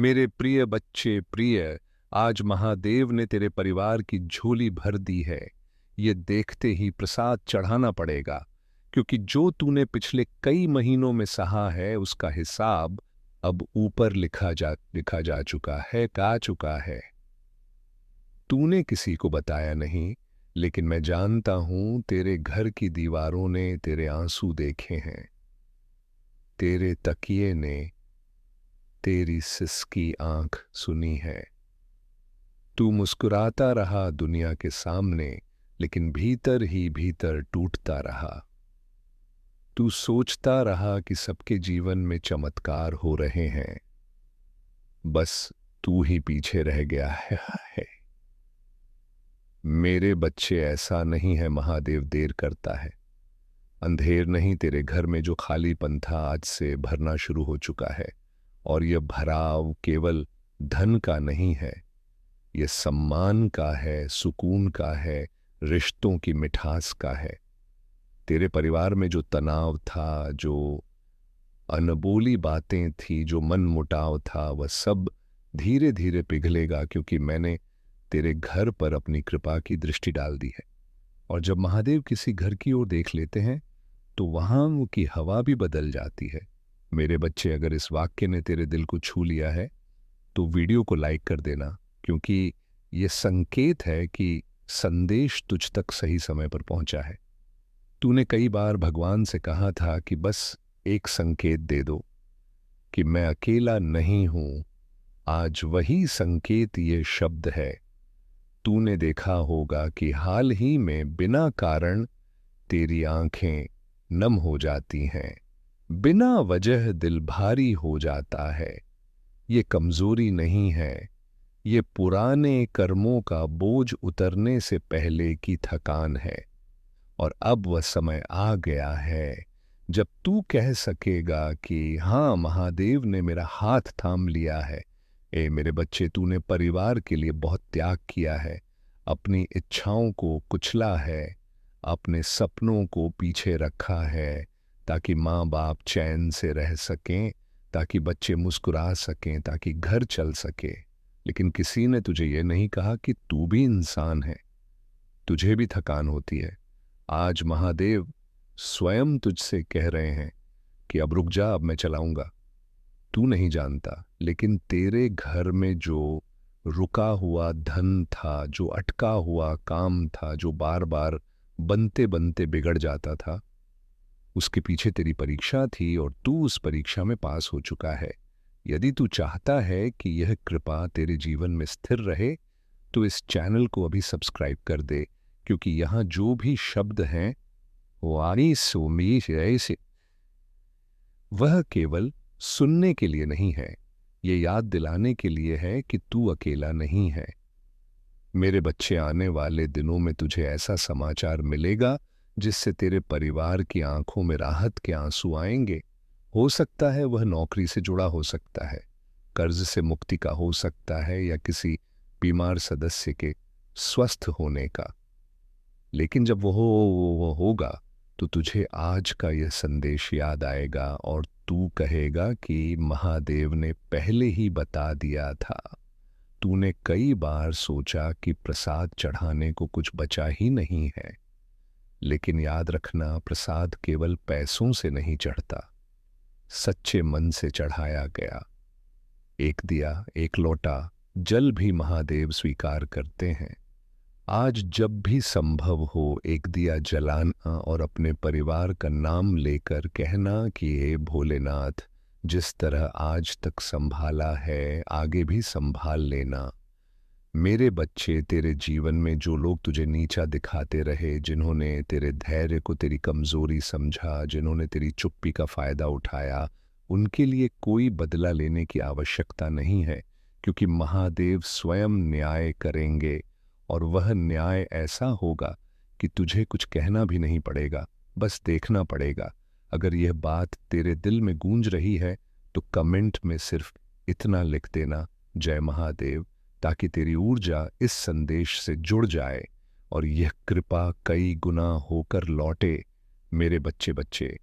मेरे प्रिय बच्चे प्रिय, आज महादेव ने तेरे परिवार की झोली भर दी है। ये देखते ही प्रसाद चढ़ाना पड़ेगा, क्योंकि जो तूने पिछले कई महीनों में सहा है उसका हिसाब अब ऊपर लिखा जा चुका है। तूने किसी को बताया नहीं, लेकिन मैं जानता हूं तेरे घर की दीवारों ने तेरे आंसू देखे हैं। तेरे तकिए ने तेरी सिसकी आंख सुनी है। तू मुस्कुराता रहा दुनिया के सामने, लेकिन भीतर ही भीतर टूटता रहा। तू सोचता रहा कि सबके जीवन में चमत्कार हो रहे हैं, बस तू ही पीछे रह गया है। मेरे बच्चे, ऐसा नहीं है महादेव देर करता है। अंधेर नहीं, तेरे घर में जो खालीपन था आज से भरना शुरू हो चुका है। और यह भराव केवल धन का नहीं है, ये सम्मान का है, सुकून का है, रिश्तों की मिठास का है। तेरे परिवार में जो तनाव था, जो अनबोली बातें थी, जो मन मुटाव था, वह सब धीरे धीरे पिघलेगा, क्योंकि मैंने तेरे घर पर अपनी कृपा की दृष्टि डाल दी है। और जब महादेव किसी घर की ओर देख लेते हैं तो वहां की हवा भी बदल जाती है। मेरे बच्चे, अगर इस वाक्य ने तेरे दिल को छू लिया है तो वीडियो को लाइक कर देना, क्योंकि ये संकेत है कि संदेश तुझ तक सही समय पर पहुंचा है। तूने कई बार भगवान से कहा था कि बस एक संकेत दे दो कि मैं अकेला नहीं हूं। आज वही संकेत, ये शब्द है। तूने देखा होगा कि हाल ही में बिना कारण तेरी आंखें नम हो जाती हैं, बिना वजह दिल भारी हो जाता है। ये कमजोरी नहीं है, ये पुराने कर्मों का बोझ उतरने से पहले की थकान है। और अब वह समय आ गया है जब तू कह सकेगा कि हाँ, महादेव ने मेरा हाथ थाम लिया है। ए मेरे बच्चे, तूने परिवार के लिए बहुत त्याग किया है, अपनी इच्छाओं को कुचला है, अपने सपनों को पीछे रखा है, ताकि माँ बाप चैन से रह सकें, ताकि बच्चे मुस्कुरा सकें, ताकि घर चल सके। लेकिन किसी ने तुझे ये नहीं कहा कि तू भी इंसान है, तुझे भी थकान होती है। आज महादेव स्वयं तुझसे कह रहे हैं कि अब रुक जा, अब मैं चलाऊंगा। तू नहीं जानता, लेकिन तेरे घर में जो रुका हुआ धन था, जो अटका हुआ काम था, जो बार बार बनते बनते बिगड़ जाता था, उसके पीछे तेरी परीक्षा थी और तू उस परीक्षा में पास हो चुका है। यदि तू चाहता है कि यह कृपा तेरे जीवन में स्थिर रहे, तो इस चैनल को अभी सब्सक्राइब कर दे, क्योंकि यहाँ जो भी शब्द हैं वाणी सोमी ऐसे, वह केवल सुनने के लिए नहीं है, ये याद दिलाने के लिए है कि तू अकेला नहीं है। मेरे बच्चे, आने वाले दिनों में तुझे ऐसा समाचार मिलेगा जिससे तेरे परिवार की आंखों में राहत के आंसू आएंगे। हो सकता है वह नौकरी से जुड़ा हो सकता है, कर्ज से मुक्ति का हो सकता है, या किसी बीमार सदस्य के स्वस्थ होने का। लेकिन जब वो होगा तो तुझे आज का यह संदेश याद आएगा और तू कहेगा कि महादेव ने पहले ही बता दिया था। तूने कई बार सोचा कि प्रसाद चढ़ाने को कुछ बचा ही नहीं है, लेकिन याद रखना, प्रसाद केवल पैसों से नहीं चढ़ता, सच्चे मन से चढ़ाया गया। एक दिया, एक लोटा जल भी महादेव स्वीकार करते हैं। आज जब भी संभव हो, एक दिया जलाना और अपने परिवार का नाम लेकर कहना कि हे भोलेनाथ, जिस तरह आज तक संभाला है आगे भी संभाल लेना। मेरे बच्चे, तेरे जीवन में जो लोग तुझे नीचा दिखाते रहे, जिन्होंने तेरे धैर्य को तेरी कमजोरी समझा, जिन्होंने तेरी चुप्पी का फायदा उठाया, उनके लिए कोई बदला लेने की आवश्यकता नहीं है, क्योंकि महादेव स्वयं न्याय करेंगे। और वह न्याय ऐसा होगा कि तुझे कुछ कहना भी नहीं पड़ेगा, बस देखना पड़ेगा। अगर यह बात तेरे दिल में गूंज रही है तो कमेंट में सिर्फ इतना लिख देना, जय महादेव, ताकि तेरी ऊर्जा इस संदेश से जुड़ जाए और यह कृपा कई गुना होकर लौटे। मेरे बच्चे,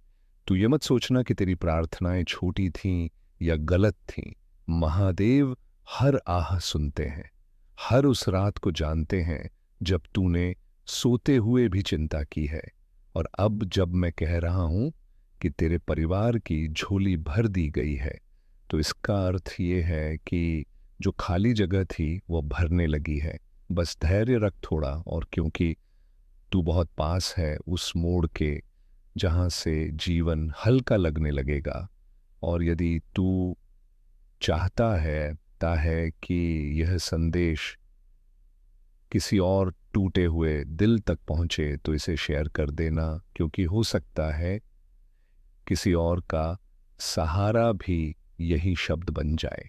तू ये मत सोचना कि तेरी प्रार्थनाएं छोटी थीं या गलत थीं। महादेव हर आह सुनते हैं, हर उस रात को जानते हैं जब तूने सोते हुए भी चिंता की है। और अब जब मैं कह रहा हूं कि तेरे परिवार की झोली भर दी गई है, तो इसका अर्थ ये है कि जो खाली जगह थी वो भरने लगी है। बस धैर्य रख थोड़ा, और क्योंकि तू बहुत पास है उस मोड़ के जहां से जीवन हल्का लगने लगेगा। और यदि तू चाहता है ता है कि यह संदेश किसी और टूटे हुए दिल तक पहुंचे, तो इसे शेयर कर देना, क्योंकि हो सकता है किसी और का सहारा भी यही शब्द बन जाए।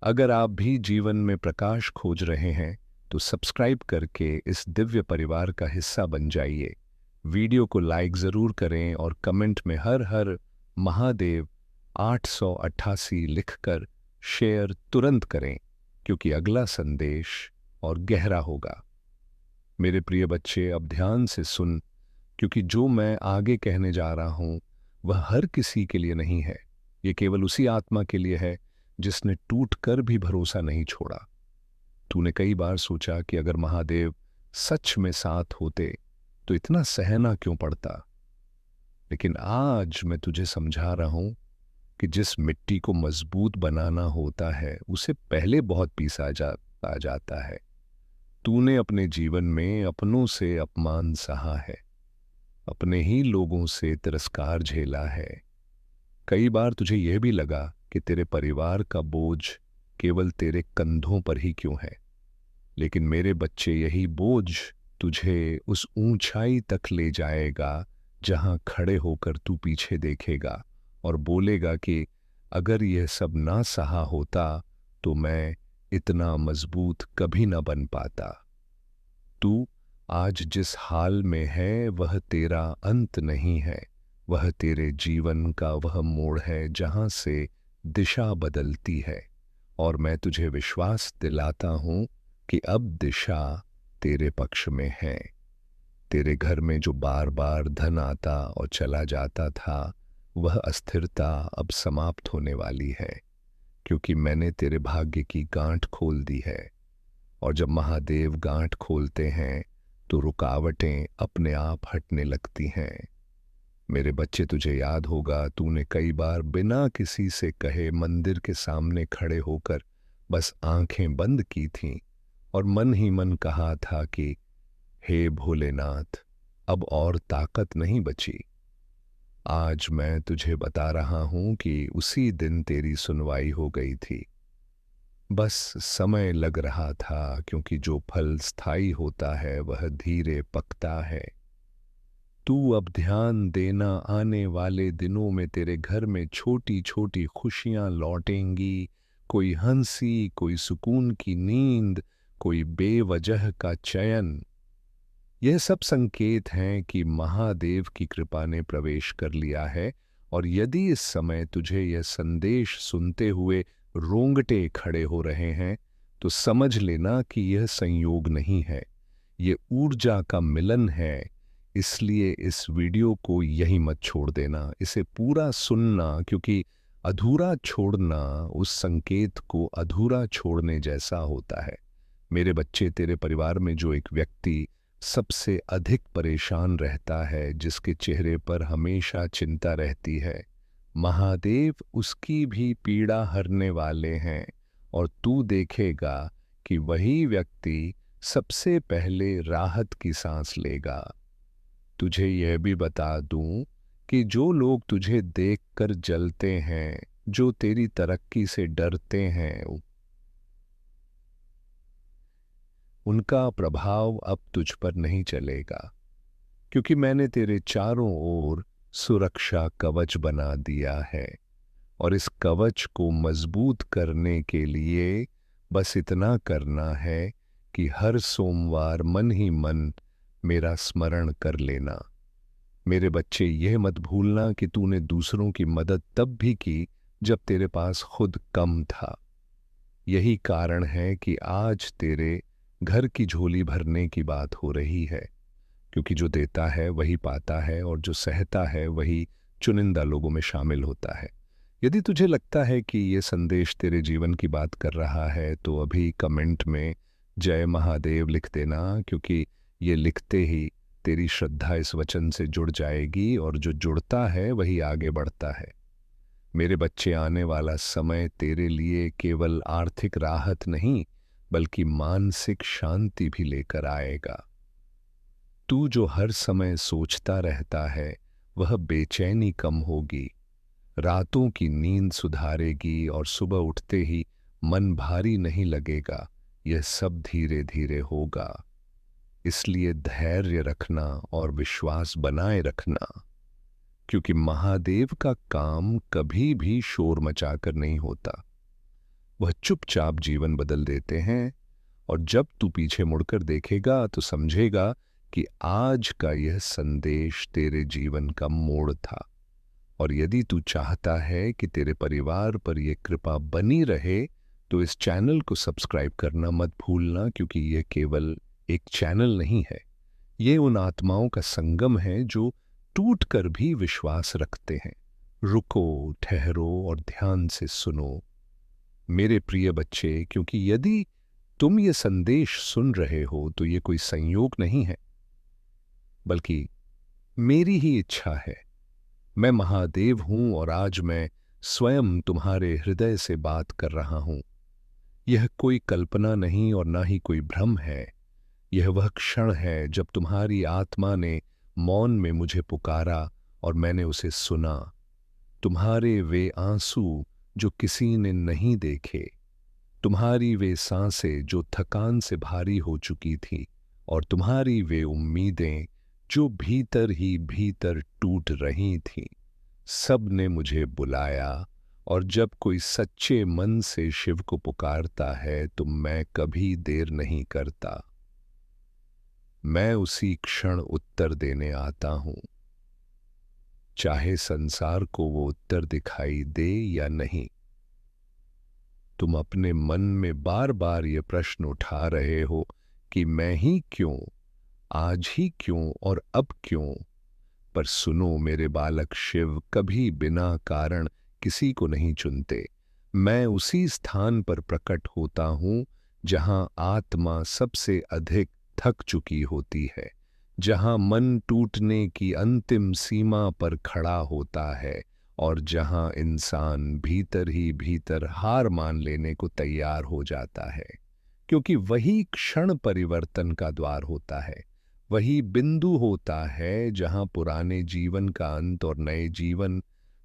अगर आप भी जीवन में प्रकाश खोज रहे हैं तो सब्सक्राइब करके इस दिव्य परिवार का हिस्सा बन जाइए। वीडियो को लाइक ज़रूर करें और कमेंट में हर हर महादेव 888 लिखकर शेयर तुरंत करें, क्योंकि अगला संदेश और गहरा होगा। मेरे प्रिय बच्चे, अब ध्यान से सुन, क्योंकि जो मैं आगे कहने जा रहा हूं वह हर किसी के लिए नहीं है। ये केवल उसी आत्मा के लिए है जिसने टूट कर भी भरोसा नहीं छोड़ा। तूने कई बार सोचा कि अगर महादेव सच में साथ होते तो इतना सहना क्यों पड़ता। लेकिन आज मैं तुझे समझा रहा हूं कि जिस मिट्टी को मजबूत बनाना होता है उसे पहले बहुत पीसा जाता है। तूने अपने जीवन में अपनों से अपमान सहा है, अपने ही लोगों से तिरस्कार झेला है। कई बार तुझे यह भी लगा कि तेरे परिवार का बोझ केवल तेरे कंधों पर ही क्यों है। लेकिन मेरे बच्चे, यही बोझ तुझे उस ऊंचाई तक ले जाएगा जहां खड़े होकर तू पीछे देखेगा और बोलेगा कि अगर यह सब ना सहा होता तो मैं इतना मजबूत कभी ना बन पाता। तू आज जिस हाल में है वह तेरा अंत नहीं है, वह तेरे जीवन का वह मोड़ है जहां से दिशा बदलती है। और मैं तुझे विश्वास दिलाता हूं कि अब दिशा तेरे पक्ष में है। तेरे घर में जो बार बार धन आता और चला जाता था, वह अस्थिरता अब समाप्त होने वाली है, क्योंकि मैंने तेरे भाग्य की गांठ खोल दी है। और जब महादेव गांठ खोलते हैं तो रुकावटें अपने आप हटने लगती हैं। मेरे बच्चे, तुझे याद होगा तूने कई बार बिना किसी से कहे मंदिर के सामने खड़े होकर बस आंखें बंद की थीं और मन ही मन कहा था कि हे भोलेनाथ, अब और ताकत नहीं बची। आज मैं तुझे बता रहा हूं कि उसी दिन तेरी सुनवाई हो गई थी। बस समय लग रहा था, क्योंकि जो फल स्थायी होता है वह धीरे पकता है। तू अब ध्यान देना, आने वाले दिनों में तेरे घर में छोटी छोटी खुशियां लौटेंगी। कोई हंसी, कोई सुकून की नींद, कोई बेवजह का चयन। यह सब संकेत हैं कि महादेव की कृपा ने प्रवेश कर लिया है। और यदि इस समय तुझे यह संदेश सुनते हुए रोंगटे खड़े हो रहे हैं, तो समझ लेना कि यह संयोग नहीं है, ये ऊर्जा का मिलन है। इसलिए इस वीडियो को यहीं मत छोड़ देना, इसे पूरा सुनना, क्योंकि अधूरा छोड़ना उस संकेत को अधूरा छोड़ने जैसा होता है। मेरे बच्चे, तेरे परिवार में जो एक व्यक्ति सबसे अधिक परेशान रहता है, जिसके चेहरे पर हमेशा चिंता रहती है, महादेव उसकी भी पीड़ा हरने वाले हैं। और तू देखेगा कि वही व्यक्ति सबसे पहले राहत की सांस लेगा। तुझे यह भी बता दूं कि जो लोग तुझे देखकर जलते हैं, जो तेरी तरक्की से डरते हैं, उनका प्रभाव अब तुझ पर नहीं चलेगा, क्योंकि मैंने तेरे चारों ओर सुरक्षा कवच बना दिया है। और इस कवच को मजबूत करने के लिए बस इतना करना है कि हर सोमवार मन ही मन मेरा स्मरण कर लेना। मेरे बच्चे, यह मत भूलना कि तूने दूसरों की मदद तब भी की जब तेरे पास खुद कम था। यही कारण है कि आज तेरे घर की झोली भरने की बात हो रही है, क्योंकि जो देता है वही पाता है, और जो सहता है वही चुनिंदा लोगों में शामिल होता है। यदि तुझे लगता है कि ये संदेश तेरे जीवन की बात कर रहा है तो अभी कमेंट में जय महादेव लिख देना, क्योंकि ये लिखते ही तेरी श्रद्धा इस वचन से जुड़ जाएगी और जो जुड़ता है वही आगे बढ़ता है। मेरे बच्चे, आने वाला समय तेरे लिए केवल आर्थिक राहत नहीं बल्कि मानसिक शांति भी लेकर आएगा। तू जो हर समय सोचता रहता है वह बेचैनी कम होगी, रातों की नींद सुधारेगी और सुबह उठते ही मन भारी नहीं लगेगा। यह सब धीरे धीरे होगा, इसलिए धैर्य रखना और विश्वास बनाए रखना, क्योंकि महादेव का काम कभी भी शोर मचाकर नहीं होता। वह चुपचाप जीवन बदल देते हैं, और जब तू पीछे मुड़कर देखेगा तो समझेगा कि आज का यह संदेश तेरे जीवन का मोड़ था। और यदि तू चाहता है कि तेरे परिवार पर यह कृपा बनी रहे तो इस चैनल को सब्सक्राइब करना मत भूलना, क्योंकि यह केवल एक चैनल नहीं है, ये उन आत्माओं का संगम है जो टूट कर भी विश्वास रखते हैं। रुको, ठहरो और ध्यान से सुनो मेरे प्रिय बच्चे, क्योंकि यदि तुम ये संदेश सुन रहे हो तो ये कोई संयोग नहीं है, बल्कि मेरी ही इच्छा है। मैं महादेव हूं और आज मैं स्वयं तुम्हारे हृदय से बात कर रहा हूं। यह कोई कल्पना नहीं और ना ही कोई भ्रम है। यह वह क्षण है जब तुम्हारी आत्मा ने मौन में मुझे पुकारा और मैंने उसे सुना। तुम्हारे वे आंसू जो किसी ने नहीं देखे, तुम्हारी वे सांसें जो थकान से भारी हो चुकी थी, और तुम्हारी वे उम्मीदें जो भीतर ही भीतर टूट रही थीं, सब ने मुझे बुलाया। और जब कोई सच्चे मन से शिव को पुकारता है तो मैं कभी देर नहीं करता। मैं उसी क्षण उत्तर देने आता हूं, चाहे संसार को वो उत्तर दिखाई दे या नहीं। तुम अपने मन में बार बार ये प्रश्न उठा रहे हो कि मैं ही क्यों, आज ही क्यों और अब क्यों। पर सुनो मेरे बालक, शिव कभी बिना कारण किसी को नहीं चुनते। मैं उसी स्थान पर प्रकट होता हूं जहां आत्मा सबसे अधिक थक चुकी होती है, जहां मन टूटने की अंतिम सीमा पर खड़ा होता है और जहां इंसान भीतर ही भीतर हार मान लेने को तैयार हो जाता है, क्योंकि वही क्षण परिवर्तन का द्वार होता है। वही बिंदु होता है जहां पुराने जीवन का अंत और नए जीवन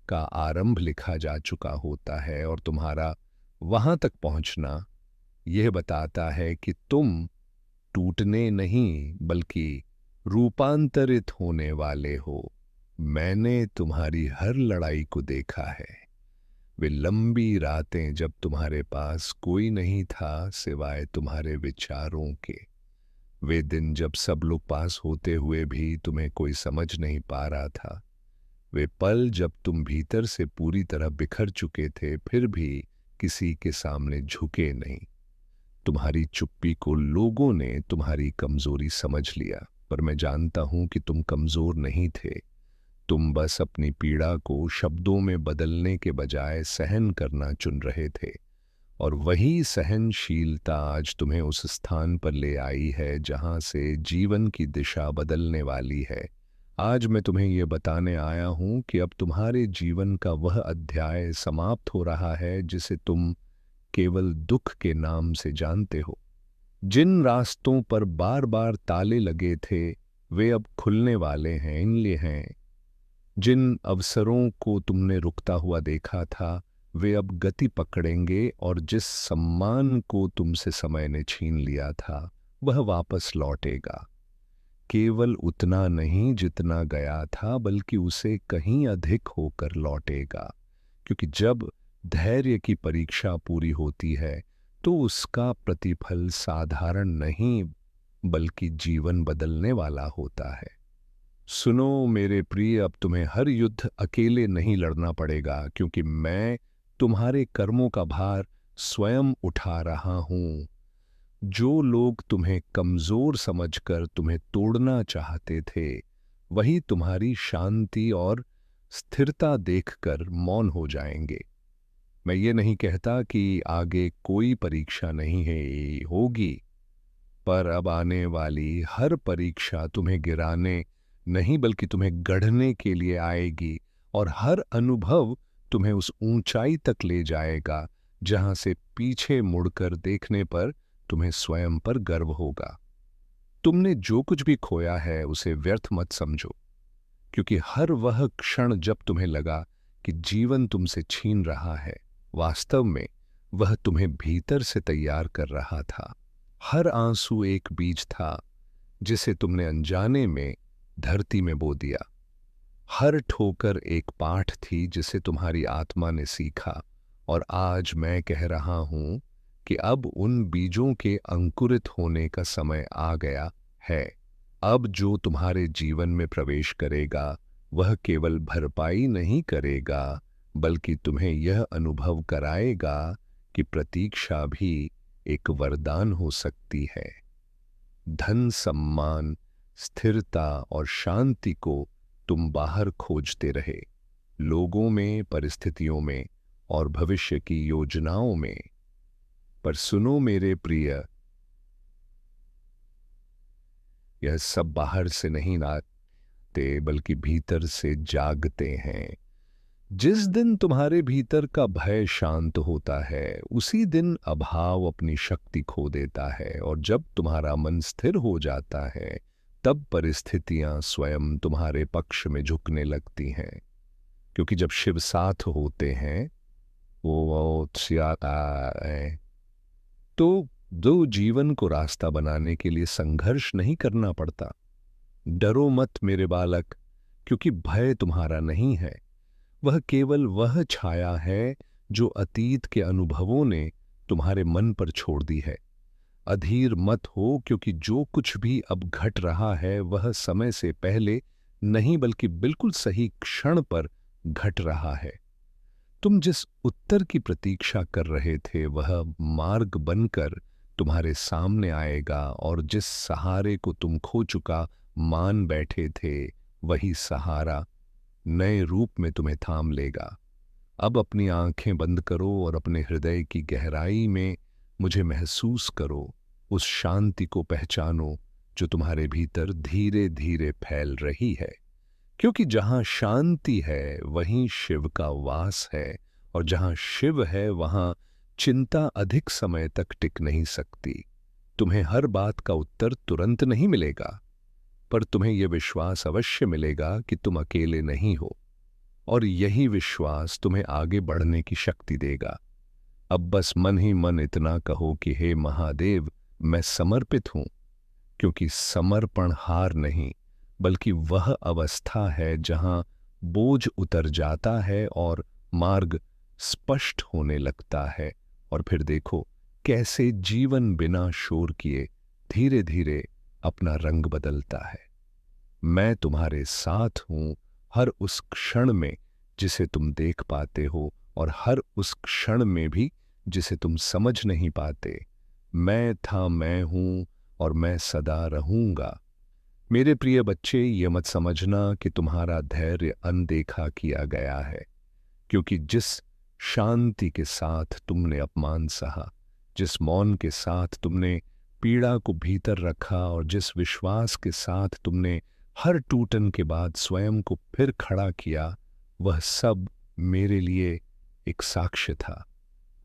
का आरंभ लिखा जा चुका होता है। और तुम्हारा वहां तक पहुंचना यह बताता है कि तुम टूटने नहीं बल्कि रूपांतरित होने वाले हो। मैंने तुम्हारी हर लड़ाई को देखा है। वे लंबी रातें जब तुम्हारे पास कोई नहीं था सिवाय तुम्हारे विचारों के। वे दिन जब सब लोग पास होते हुए भी तुम्हें कोई समझ नहीं पा रहा था। वे पल जब तुम भीतर से पूरी तरह बिखर चुके थे फिर भी किसी के सामने झुके नहीं। तुम्हारी चुप्पी को लोगों ने तुम्हारी कमजोरी समझ लिया, पर मैं जानता हूं कि तुम कमजोर नहीं थे। तुम बस अपनी पीड़ा को शब्दों में बदलने के बजाय सहन करना चुन रहे थे, और वही सहनशीलता आज तुम्हें उस स्थान पर ले आई है जहां से जीवन की दिशा बदलने वाली है। आज मैं तुम्हें ये बताने आया हूं कि अब तुम्हारे जीवन का वह अध्याय समाप्त हो रहा है जिसे तुम केवल दुख के नाम से जानते हो। जिन रास्तों पर बार बार ताले लगे थे वे अब खुलने वाले हैं, इनलिए हैं। जिन अवसरों को तुमने रुकता हुआ देखा था वे अब गति पकड़ेंगे, और जिस सम्मान को तुमसे समय ने छीन लिया था वह वापस लौटेगा। केवल उतना नहीं जितना गया था, बल्कि उसे कहीं अधिक होकर लौटेगा, क्योंकि जब धैर्य की परीक्षा पूरी होती है तो उसका प्रतिफल साधारण नहीं बल्कि जीवन बदलने वाला होता है। सुनो मेरे प्रिय, अब तुम्हें हर युद्ध अकेले नहीं लड़ना पड़ेगा, क्योंकि मैं तुम्हारे कर्मों का भार स्वयं उठा रहा हूं। जो लोग तुम्हें कमजोर समझकर तुम्हें तोड़ना चाहते थे वही तुम्हारी शांति और स्थिरता देखकर मौन हो जाएंगे। मैं ये नहीं कहता कि आगे कोई परीक्षा नहीं है, होगी, पर अब आने वाली हर परीक्षा तुम्हें गिराने नहीं बल्कि तुम्हें गढ़ने के लिए आएगी, और हर अनुभव तुम्हें उस ऊंचाई तक ले जाएगा जहां से पीछे मुड़कर देखने पर तुम्हें स्वयं पर गर्व होगा। तुमने जो कुछ भी खोया है उसे व्यर्थ मत समझो, क्योंकि हर वह क्षण जब तुम्हें लगा कि जीवन तुमसे छीन रहा है, वास्तव में वह तुम्हें भीतर से तैयार कर रहा था। हर आंसू एक बीज था जिसे तुमने अनजाने में धरती में बो दिया। हर ठोकर एक पाठ थी जिसे तुम्हारी आत्मा ने सीखा, और आज मैं कह रहा हूं कि अब उन बीजों के अंकुरित होने का समय आ गया है। अब जो तुम्हारे जीवन में प्रवेश करेगा वह केवल भरपाई नहीं करेगा, बल्कि तुम्हें यह अनुभव कराएगा कि प्रतीक्षा भी एक वरदान हो सकती है। धन, सम्मान, स्थिरता और शांति को तुम बाहर खोजते रहे, लोगों में, परिस्थितियों में और भविष्य की योजनाओं में। पर सुनो मेरे प्रिय, यह सब बाहर से नहीं आते बल्कि भीतर से जागते हैं। जिस दिन तुम्हारे भीतर का भय शांत होता है, उसी दिन अभाव अपनी शक्ति खो देता है, और जब तुम्हारा मन स्थिर हो जाता है तब परिस्थितियां स्वयं तुम्हारे पक्ष में झुकने लगती हैं। क्योंकि जब शिव साथ होते हैं वो है, तो दो जीवन को रास्ता बनाने के लिए संघर्ष नहीं करना पड़ता। डरो मत मेरे बालक, क्योंकि भय तुम्हारा नहीं है, वह केवल वह छाया है जो अतीत के अनुभवों ने तुम्हारे मन पर छोड़ दी है। अधीर मत हो, क्योंकि जो कुछ भी अब घट रहा है वह समय से पहले नहीं बल्कि बिल्कुल सही क्षण पर घट रहा है। तुम जिस उत्तर की प्रतीक्षा कर रहे थे वह मार्ग बनकर तुम्हारे सामने आएगा, और जिस सहारे को तुम खो चुका मान बैठे थे वही सहारा नए रूप में तुम्हें थाम लेगा। अब अपनी आंखें बंद करो और अपने हृदय की गहराई में मुझे महसूस करो, उस शांति को पहचानो जो तुम्हारे भीतर धीरे धीरे फैल रही है। क्योंकि जहां शांति है वहीं शिव का वास है, और जहां शिव है वहां चिंता अधिक समय तक टिक नहीं सकती। तुम्हें हर बात का उत्तर तुरंत नहीं मिलेगा, पर तुम्हें यह विश्वास अवश्य मिलेगा कि तुम अकेले नहीं हो, और यही विश्वास तुम्हें आगे बढ़ने की शक्ति देगा। अब बस मन ही मन इतना कहो कि हे महादेव, मैं समर्पित हूं, क्योंकि समर्पण हार नहीं बल्कि वह अवस्था है जहां बोझ उतर जाता है और मार्ग स्पष्ट होने लगता है। और फिर देखो कैसे जीवन बिना शोर किए धीरे धीरे अपना रंग बदलता है। मैं तुम्हारे साथ हूं हर उस क्षण में जिसे तुम देख पाते हो, और हर उस क्षण में भी जिसे तुम समझ नहीं पाते। मैं था, मैं हूं, और मैं सदा रहूंगा। मेरे प्रिय बच्चे, ये मत समझना कि तुम्हारा धैर्य अनदेखा किया गया है, क्योंकि जिस शांति के साथ तुमने अपमान सहा, जिस मौन के साथ तुमने पीड़ा को भीतर रखा, और जिस विश्वास के साथ तुमने हर टूटन के बाद स्वयं को फिर खड़ा किया, वह सब मेरे लिए एक साक्ष्य था।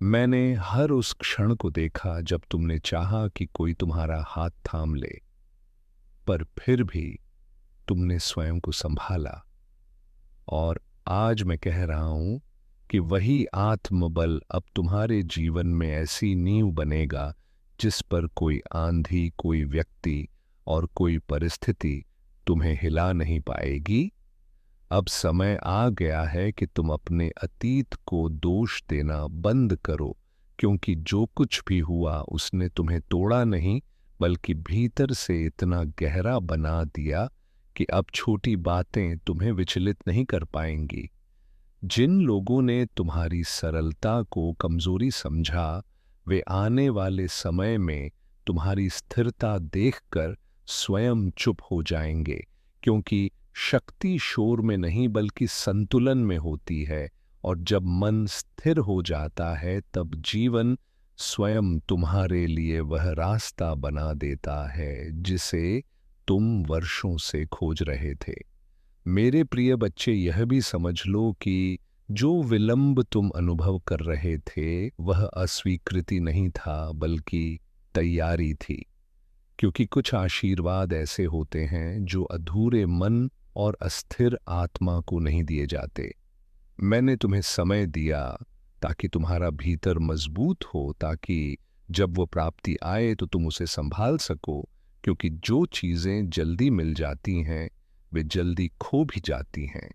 मैंने हर उस क्षण को देखा जब तुमने चाहा कि कोई तुम्हारा हाथ थाम ले, पर फिर भी तुमने स्वयं को संभाला। और आज मैं कह रहा हूं कि वही आत्मबल अब तुम्हारे जीवन में ऐसी नींव बनेगा जिस पर कोई आंधी, कोई व्यक्ति और कोई परिस्थिति तुम्हें हिला नहीं पाएगी। अब समय आ गया है कि तुम अपने अतीत को दोष देना बंद करो, क्योंकि जो कुछ भी हुआ उसने तुम्हें तोड़ा नहीं बल्कि भीतर से इतना गहरा बना दिया कि अब छोटी बातें तुम्हें विचलित नहीं कर पाएंगी। जिन लोगों ने तुम्हारी सरलता को कमजोरी समझा, वे आने वाले समय में तुम्हारी स्थिरता देखकर स्वयं चुप हो जाएंगे, क्योंकि शक्ति शोर में नहीं बल्कि संतुलन में होती है, और जब मन स्थिर हो जाता है तब जीवन स्वयं तुम्हारे लिए वह रास्ता बना देता है जिसे तुम वर्षों से खोज रहे थे। मेरे प्रिय बच्चे, यह भी समझ लो कि जो विलंब तुम अनुभव कर रहे थे वह अस्वीकृति नहीं था बल्कि तैयारी थी। क्योंकि कुछ आशीर्वाद ऐसे होते हैं जो अधूरे मन और अस्थिर आत्मा को नहीं दिए जाते। मैंने तुम्हें समय दिया ताकि तुम्हारा भीतर मजबूत हो, ताकि जब वो प्राप्ति आए तो तुम उसे संभाल सको। क्योंकि जो चीजें जल्दी मिल जाती हैं वे जल्दी खो भी जाती हैं,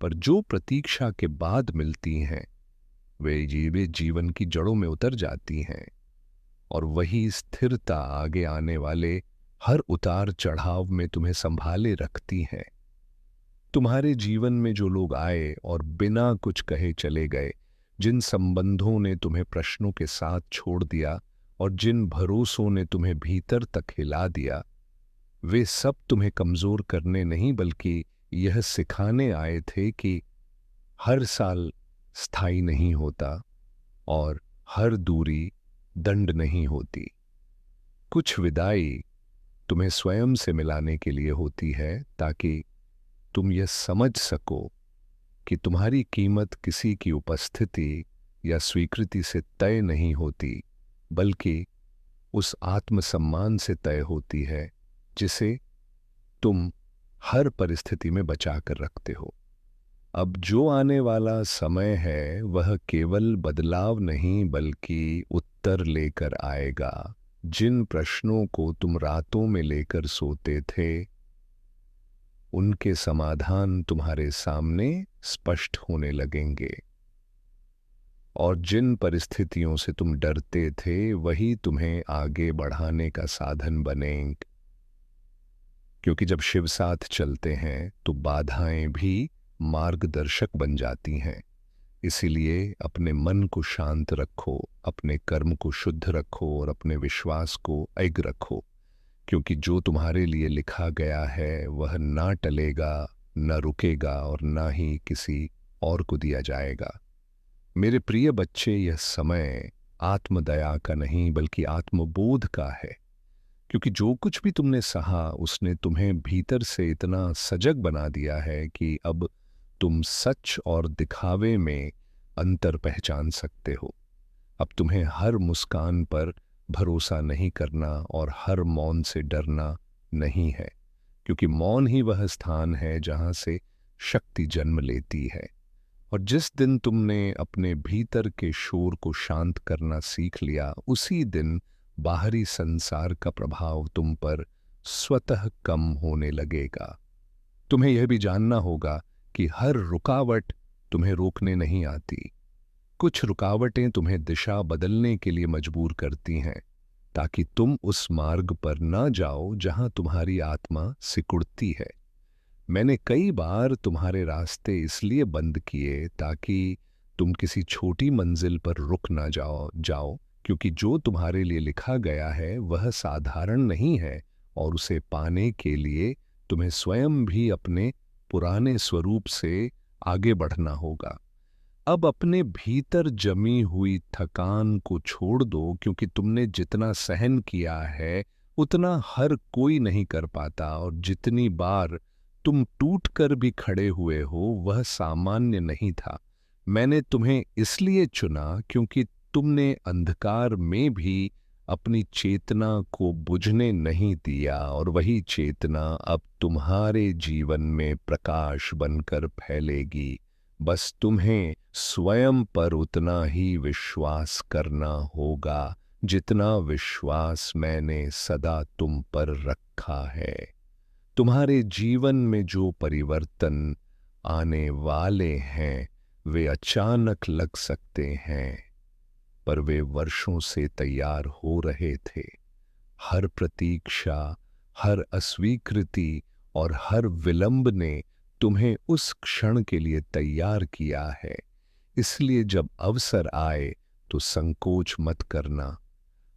पर जो प्रतीक्षा के बाद मिलती हैं वे जीवन की जड़ों में उतर जाती हैं। और वही स्थिरता आगे आने वाले हर उतार चढ़ाव में तुम्हें संभाले रखती है। तुम्हारे जीवन में जो लोग आए और बिना कुछ कहे चले गए, जिन संबंधों ने तुम्हें प्रश्नों के साथ छोड़ दिया और जिन भरोसों ने तुम्हें भीतर तक हिला दिया, वे सब तुम्हें कमजोर करने नहीं बल्कि यह सिखाने आए थे कि हर साल स्थायी नहीं होता और हर दूरी दंड नहीं होती। कुछ विदाई तुम्हें स्वयं से मिलाने के लिए होती है, ताकि तुम यह समझ सको कि तुम्हारी कीमत किसी की उपस्थिति या स्वीकृति से तय नहीं होती, बल्कि उस आत्मसम्मान से तय होती है जिसे तुम हर परिस्थिति में बचा कर रखते हो। अब जो आने वाला समय है वह केवल बदलाव नहीं बल्कि उत्तर लेकर आएगा। जिन प्रश्नों को तुम रातों में लेकर सोते थे उनके समाधान तुम्हारे सामने स्पष्ट होने लगेंगे, और जिन परिस्थितियों से तुम डरते थे वही तुम्हें आगे बढ़ाने का साधन बनेंगे। क्योंकि जब शिव साथ चलते हैं तो बाधाएं भी मार्गदर्शक बन जाती हैं। इसीलिए अपने मन को शांत रखो, अपने कर्म को शुद्ध रखो और अपने विश्वास को अग रखो। क्योंकि जो तुम्हारे लिए लिखा गया है वह ना टलेगा, न रुकेगा और ना ही किसी और को दिया जाएगा। मेरे प्रिय बच्चे, यह समय आत्मदया का नहीं बल्कि आत्मबोध का है। क्योंकि जो कुछ भी तुमने सहा उसने तुम्हें भीतर से इतना सजग बना दिया है कि अब तुम सच और दिखावे में अंतर पहचान सकते हो। अब तुम्हें हर मुस्कान पर भरोसा नहीं करना और हर मौन से डरना नहीं है, क्योंकि मौन ही वह स्थान है जहां से शक्ति जन्म लेती है। और जिस दिन तुमने अपने भीतर के शोर को शांत करना सीख लिया, उसी दिन बाहरी संसार का प्रभाव तुम पर स्वतः कम होने लगेगा। तुम्हें यह भी जानना होगा कि हर रुकावट तुम्हें रोकने नहीं आती। कुछ रुकावटें तुम्हें दिशा बदलने के लिए मजबूर करती हैं, ताकि तुम उस मार्ग पर न जाओ जहां तुम्हारी आत्मा सिकुड़ती है। मैंने कई बार तुम्हारे रास्ते इसलिए बंद किए ताकि तुम किसी छोटी मंजिल पर रुक ना जाओ, क्योंकि जो तुम्हारे लिए लिखा गया है वह साधारण नहीं है, और उसे पाने के लिए तुम्हें स्वयं भी अपने पुराने स्वरूप से आगे बढ़ना होगा। अब अपने भीतर जमी हुई थकान को छोड़ दो, क्योंकि तुमने जितना सहन किया है उतना हर कोई नहीं कर पाता, और जितनी बार तुम टूट कर भी खड़े हुए हो वह सामान्य नहीं था। मैंने तुम्हें इसलिए चुना क्योंकि तुमने अंधकार में भी अपनी चेतना को बुझने नहीं दिया, और वही चेतना अब तुम्हारे जीवन में प्रकाश बनकर फैलेगी। बस तुम्हें स्वयं पर उतना ही विश्वास करना होगा जितना विश्वास मैंने सदा तुम पर रखा है। तुम्हारे जीवन में जो परिवर्तन आने वाले हैं वे अचानक लग सकते हैं, पर वे वर्षों से तैयार हो रहे थे। हर प्रतीक्षा, हर अस्वीकृति और हर विलंब ने तुम्हें उस क्षण के लिए तैयार किया है। इसलिए जब अवसर आए तो संकोच मत करना।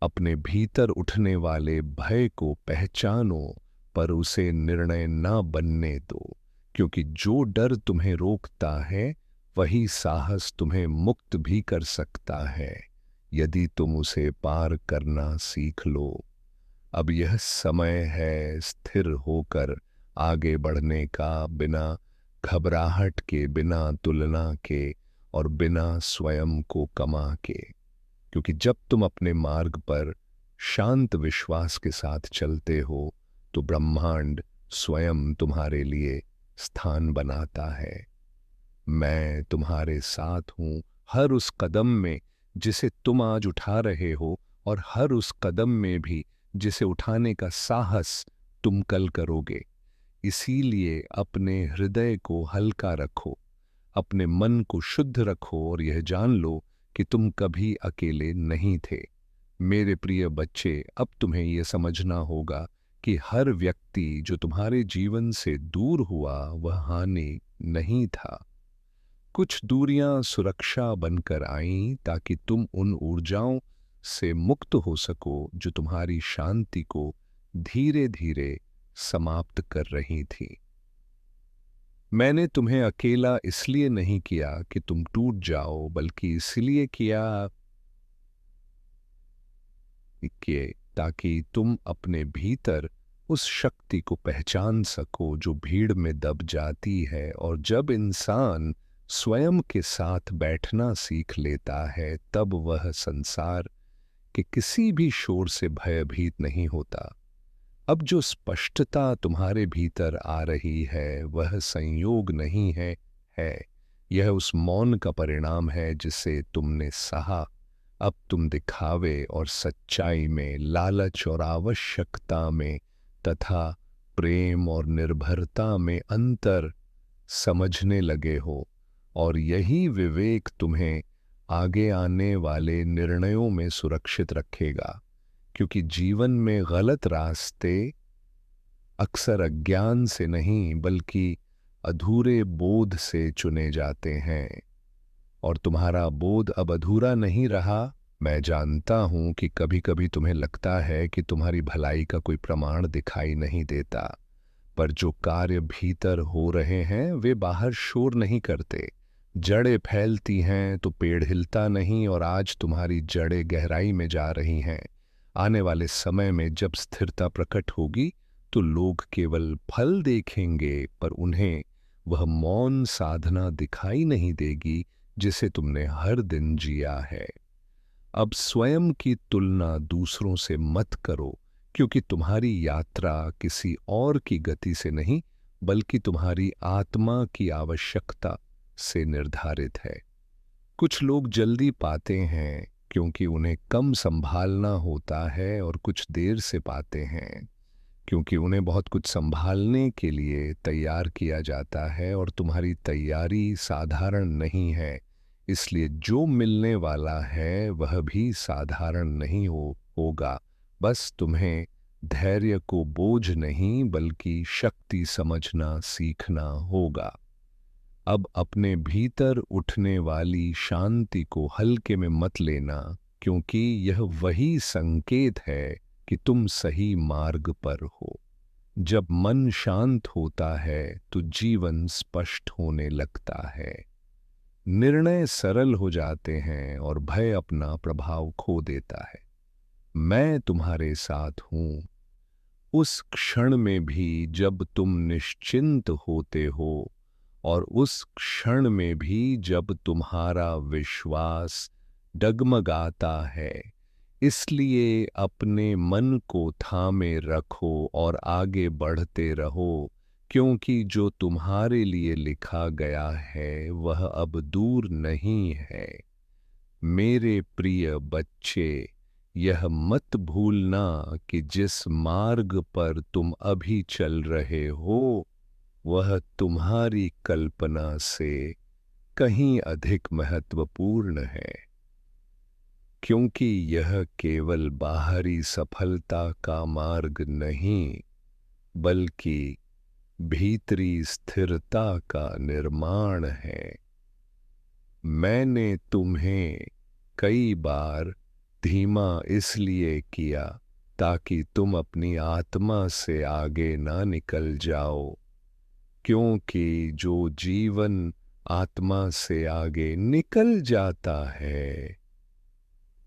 अपने भीतर उठने वाले भय को पहचानो, पर उसे निर्णय ना बनने दो। क्योंकि जो डर तुम्हें रोकता है वही साहस तुम्हें मुक्त भी कर सकता है, यदि तुम उसे पार करना सीख लो। अब यह समय है स्थिर होकर आगे बढ़ने का, बिना घबराहट के, बिना तुलना के और बिना स्वयं को कमा के। क्योंकि जब तुम अपने मार्ग पर शांत विश्वास के साथ चलते हो तो ब्रह्मांड स्वयं तुम्हारे लिए स्थान बनाता है। मैं तुम्हारे साथ हूं हर उस कदम में जिसे तुम आज उठा रहे हो, और हर उस कदम में भी जिसे उठाने का साहस तुम कल करोगे। इसीलिए अपने हृदय को हल्का रखो, अपने मन को शुद्ध रखो और यह जान लो कि तुम कभी अकेले नहीं थे। मेरे प्रिय बच्चे, अब तुम्हें यह समझना होगा कि हर व्यक्ति जो तुम्हारे जीवन से दूर हुआ वह हानि नहीं था। कुछ दूरियां सुरक्षा बनकर आईं ताकि तुम उन ऊर्जाओं से मुक्त हो सको जो तुम्हारी शांति को धीरे धीरे समाप्त कर रही थी। मैंने तुम्हें अकेला इसलिए नहीं किया कि तुम टूट जाओ, बल्कि इसलिए किया कि ताकि तुम अपने भीतर उस शक्ति को पहचान सको जो भीड़ में दब जाती है। और जब इंसान स्वयं के साथ बैठना सीख लेता है तब वह संसार के किसी भी शोर से भयभीत नहीं होता। अब जो स्पष्टता तुम्हारे भीतर आ रही है वह संयोग नहीं है, यह उस मौन का परिणाम है जिसे तुमने सहा। अब तुम दिखावे और सच्चाई में, लालच और आवश्यकता में तथा प्रेम और निर्भरता में अंतर समझने लगे हो, और यही विवेक तुम्हें आगे आने वाले निर्णयों में सुरक्षित रखेगा। क्योंकि जीवन में गलत रास्ते अक्सर अज्ञान से नहीं बल्कि अधूरे बोध से चुने जाते हैं, और तुम्हारा बोध अब अधूरा नहीं रहा। मैं जानता हूं कि कभी कभी तुम्हें लगता है कि तुम्हारी भलाई का कोई प्रमाण दिखाई नहीं देता, पर जो कार्य भीतर हो रहे हैं वे बाहर शोर नहीं करते। जड़ें फैलती हैं तो पेड़ हिलता नहीं, और आज तुम्हारी जड़ें गहराई में जा रही हैं। आने वाले समय में जब स्थिरता प्रकट होगी तो लोग केवल फल देखेंगे, पर उन्हें वह मौन साधना दिखाई नहीं देगी जिसे तुमने हर दिन जिया है। अब स्वयं की तुलना दूसरों से मत करो, क्योंकि तुम्हारी यात्रा किसी और की गति से नहीं बल्कि तुम्हारी आत्मा की आवश्यकता से निर्धारित है। कुछ लोग जल्दी पाते हैं क्योंकि उन्हें कम संभालना होता है, और कुछ देर से पाते हैं क्योंकि उन्हें बहुत कुछ संभालने के लिए तैयार किया जाता है। और तुम्हारी तैयारी साधारण नहीं है, इसलिए जो मिलने वाला है वह भी साधारण नहीं होगा। बस तुम्हें धैर्य को बोझ नहीं बल्कि शक्ति समझना सीखना होगा। अब अपने भीतर उठने वाली शांति को हल्के में मत लेना, क्योंकि यह वही संकेत है कि तुम सही मार्ग पर हो। जब मन शांत होता है तो जीवन स्पष्ट होने लगता है, निर्णय सरल हो जाते हैं और भय अपना प्रभाव खो देता है। मैं तुम्हारे साथ हूं उस क्षण में भी जब तुम निश्चिंत होते हो, और उस क्षण में भी जब तुम्हारा विश्वास डगमगाता है। इसलिए अपने मन को थामे रखो और आगे बढ़ते रहो, क्योंकि जो तुम्हारे लिए लिखा गया है वह अब दूर नहीं है। मेरे प्रिय बच्चे, यह मत भूलना कि जिस मार्ग पर तुम अभी चल रहे हो वह तुम्हारी कल्पना से कहीं अधिक महत्वपूर्ण है, क्योंकि यह केवल बाहरी सफलता का मार्ग नहीं बल्कि भीतरी स्थिरता का निर्माण है। मैंने तुम्हें कई बार धीमा इसलिए किया ताकि तुम अपनी आत्मा से आगे ना निकल जाओ। क्योंकि जो जीवन आत्मा से आगे निकल जाता है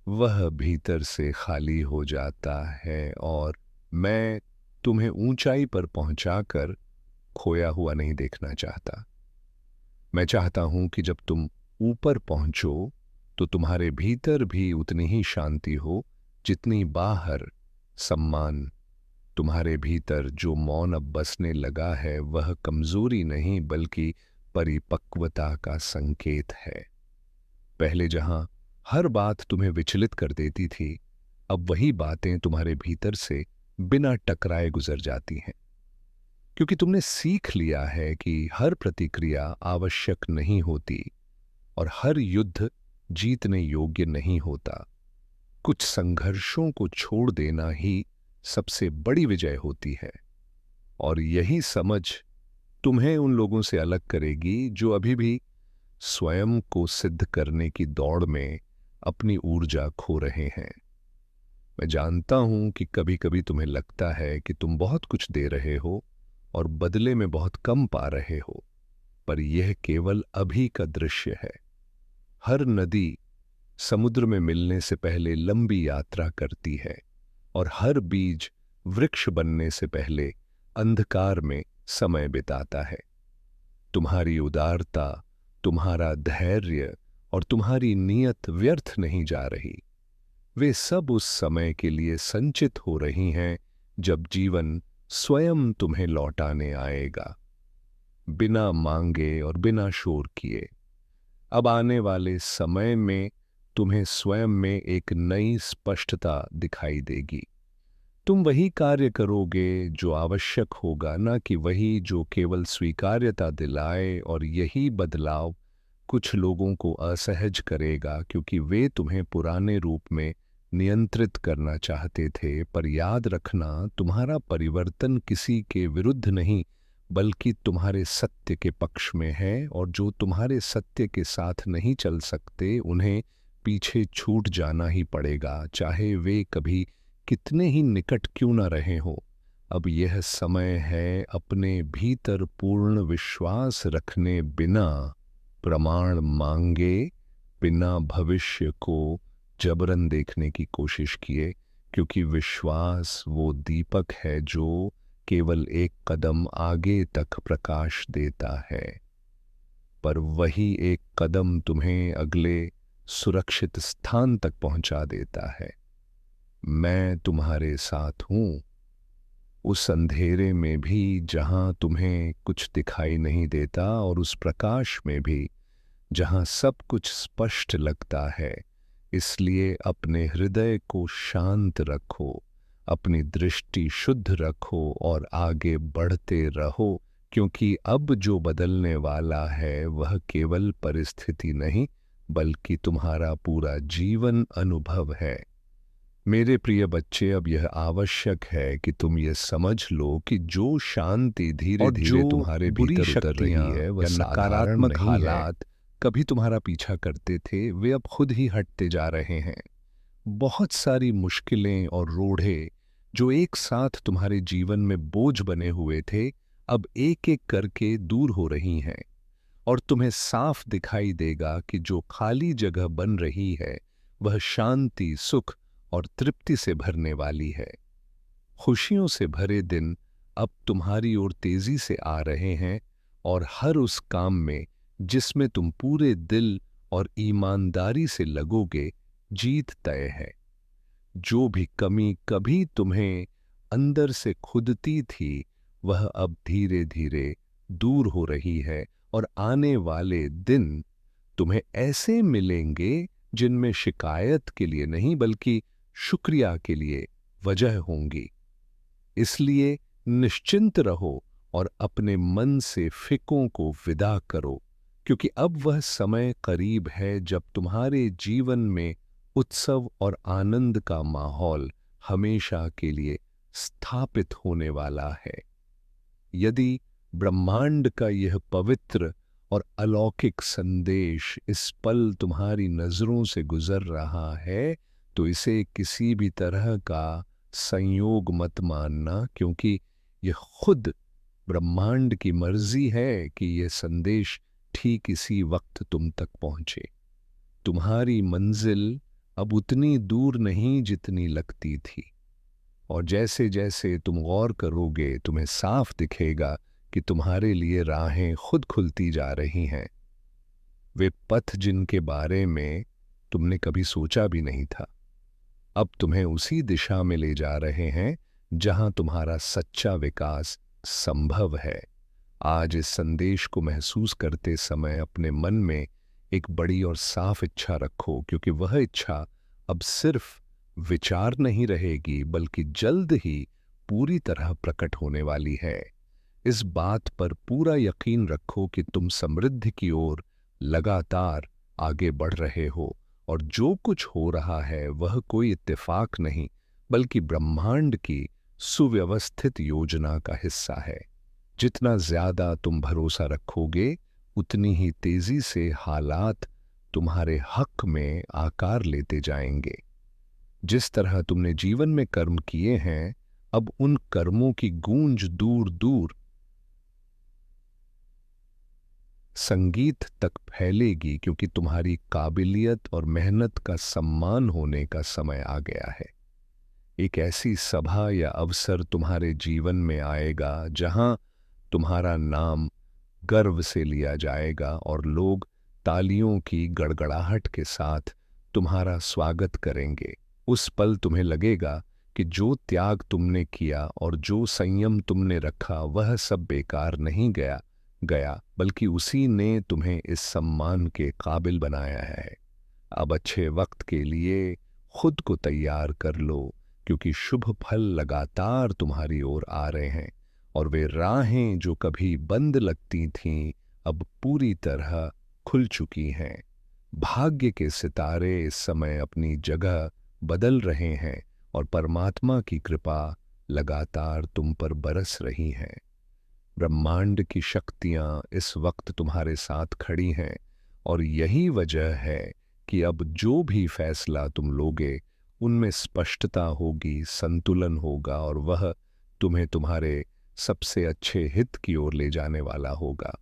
वह भीतर से खाली हो जाता है, और मैं तुम्हें ऊंचाई पर पहुंचाकर खोया हुआ नहीं देखना चाहता। मैं चाहता हूं कि जब तुम ऊपर पहुंचो तो तुम्हारे भीतर भी उतनी ही शांति हो जितनी बाहर। सम्मान, तुम्हारे भीतर जो मौन अब बसने लगा है वह कमजोरी नहीं बल्कि परिपक्वता का संकेत है। पहले जहां हर बात तुम्हें विचलित कर देती थी, अब वही बातें तुम्हारे भीतर से बिना टकराए गुजर जाती हैं, क्योंकि तुमने सीख लिया है कि हर प्रतिक्रिया आवश्यक नहीं होती और हर युद्ध जीतने योग्य नहीं होता। कुछ संघर्षों को छोड़ देना ही सबसे बड़ी विजय होती है, और यही समझ तुम्हें उन लोगों से अलग करेगी जो अभी भी स्वयं को सिद्ध करने की दौड़ में अपनी ऊर्जा खो रहे हैं। मैं जानता हूं कि कभी कभी तुम्हें लगता है कि तुम बहुत कुछ दे रहे हो और बदले में बहुत कम पा रहे हो, पर यह केवल अभी का दृश्य है। हर नदी समुद्र में मिलने से पहले लंबी यात्रा करती है, और हर बीज वृक्ष बनने से पहले अंधकार में समय बिताता है। तुम्हारी उदारता, तुम्हारा धैर्य और तुम्हारी नीयत व्यर्थ नहीं जा रही। वे सब उस समय के लिए संचित हो रही हैं जब जीवन स्वयं तुम्हें लौटाने आएगा, बिना मांगे और बिना शोर किए। अब आने वाले समय में तुम्हें स्वयं में एक नई स्पष्टता दिखाई देगी। तुम वही कार्य करोगे जो आवश्यक होगा, ना कि वही जो केवल स्वीकार्यता दिलाए, और यही बदलाव कुछ लोगों को असहज करेगा क्योंकि वे तुम्हें पुराने रूप में नियंत्रित करना चाहते थे। पर याद रखना, तुम्हारा परिवर्तन किसी के विरुद्ध नहीं बल्कि तुम्हारे सत्य के पक्ष में है, और जो तुम्हारे सत्य के साथ नहीं चल सकते उन्हें पीछे छूट जाना ही पड़ेगा, चाहे वे कभी कितने ही निकट क्यों न रहे हो। अब यह समय है अपने भीतर पूर्ण विश्वास रखने, बिना प्रमाण मांगे, बिना भविष्य को जबरन देखने की कोशिश किए, क्योंकि विश्वास वो दीपक है जो केवल एक कदम आगे तक प्रकाश देता है, पर वही एक कदम तुम्हें अगले सुरक्षित स्थान तक पहुंचा देता है। मैं तुम्हारे साथ हूं, उस अंधेरे में भी जहां तुम्हें कुछ दिखाई नहीं देता, और उस प्रकाश में भी जहां सब कुछ स्पष्ट लगता है। इसलिए अपने हृदय को शांत रखो, अपनी दृष्टि शुद्ध रखो और आगे बढ़ते रहो, क्योंकि अब जो बदलने वाला है वह केवल परिस्थिति नहीं बल्कि तुम्हारा पूरा जीवन अनुभव है। मेरे प्रिय बच्चे, अब यह आवश्यक है कि तुम ये समझ लो कि जो शांति धीरे धीरे तुम्हारे भीतर उतर रही है वह नकारात्मक हालात कभी तुम्हारा पीछा करते थे, वे अब खुद ही हटते जा रहे हैं। बहुत सारी मुश्किलें और रोड़े जो एक साथ तुम्हारे जीवन में बोझ बने हुए थे, अब एक एक करके दूर हो रही हैं, और तुम्हें साफ दिखाई देगा कि जो खाली जगह बन रही है वह शांति, सुख और तृप्ति से भरने वाली है। खुशियों से भरे दिन अब तुम्हारी ओर तेजी से आ रहे हैं, और हर उस काम में जिसमें तुम पूरे दिल और ईमानदारी से लगोगे, जीत तय है। जो भी कमी कभी तुम्हें अंदर से खुदती थी वह अब धीरे धीरे दूर हो रही है, और आने वाले दिन तुम्हें ऐसे मिलेंगे जिनमें शिकायत के लिए नहीं बल्कि शुक्रिया के लिए वजह होंगी। इसलिए निश्चिंत रहो और अपने मन से फिकों को विदा करो, क्योंकि अब वह समय करीब है जब तुम्हारे जीवन में उत्सव और आनंद का माहौल हमेशा के लिए स्थापित होने वाला है। यदि ब्रह्मांड का यह पवित्र और अलौकिक संदेश इस पल तुम्हारी नजरों से गुजर रहा है, तो इसे किसी भी तरह का संयोग मत मानना, क्योंकि यह खुद ब्रह्मांड की मर्जी है कि यह संदेश ठीक इसी वक्त तुम तक पहुंचे। तुम्हारी मंजिल अब उतनी दूर नहीं जितनी लगती थी, और जैसे जैसे तुम गौर करोगे तुम्हें साफ दिखेगा कि तुम्हारे लिए राहें खुद खुलती जा रही हैं। वे पथ जिनके बारे में तुमने कभी सोचा भी नहीं था, अब तुम्हें उसी दिशा में ले जा रहे हैं जहां तुम्हारा सच्चा विकास संभव है। आज इस संदेश को महसूस करते समय अपने मन में एक बड़ी और साफ इच्छा रखो, क्योंकि वह इच्छा अब सिर्फ विचार नहीं रहेगी बल्कि जल्द ही पूरी तरह प्रकट होने वाली है। इस बात पर पूरा यकीन रखो कि तुम समृद्धि की ओर लगातार आगे बढ़ रहे हो, और जो कुछ हो रहा है वह कोई इत्तेफाक नहीं बल्कि ब्रह्मांड की सुव्यवस्थित योजना का हिस्सा है। जितना ज्यादा तुम भरोसा रखोगे उतनी ही तेजी से हालात तुम्हारे हक में आकार लेते जाएंगे। जिस तरह तुमने जीवन में कर्म किए हैं, अब उन कर्मों की गूंज दूर दूर संगीत तक फैलेगी, क्योंकि तुम्हारी काबिलियत और मेहनत का सम्मान होने का समय आ गया है। एक ऐसी सभा या अवसर तुम्हारे जीवन में आएगा जहां तुम्हारा नाम गर्व से लिया जाएगा और लोग तालियों की गड़गड़ाहट के साथ तुम्हारा स्वागत करेंगे। उस पल तुम्हें लगेगा कि जो त्याग तुमने किया और जो संयम तुमने रखा वह सब बेकार नहीं गया बल्कि उसी ने तुम्हें इस सम्मान के काबिल बनाया है। अब अच्छे वक्त के लिए खुद को तैयार कर लो, क्योंकि शुभ फल लगातार तुम्हारी ओर आ रहे हैं, और वे राहें जो कभी बंद लगती थीं अब पूरी तरह खुल चुकी हैं। भाग्य के सितारे इस समय अपनी जगह बदल रहे हैं और परमात्मा की कृपा लगातार तुम पर बरस रही है। ब्रह्मांड की शक्तियां इस वक्त तुम्हारे साथ खड़ी हैं, और यही वजह है कि अब जो भी फैसला तुम लोगे उनमें स्पष्टता होगी, संतुलन होगा, और वह तुम्हें तुम्हारे सबसे अच्छे हित की ओर ले जाने वाला होगा।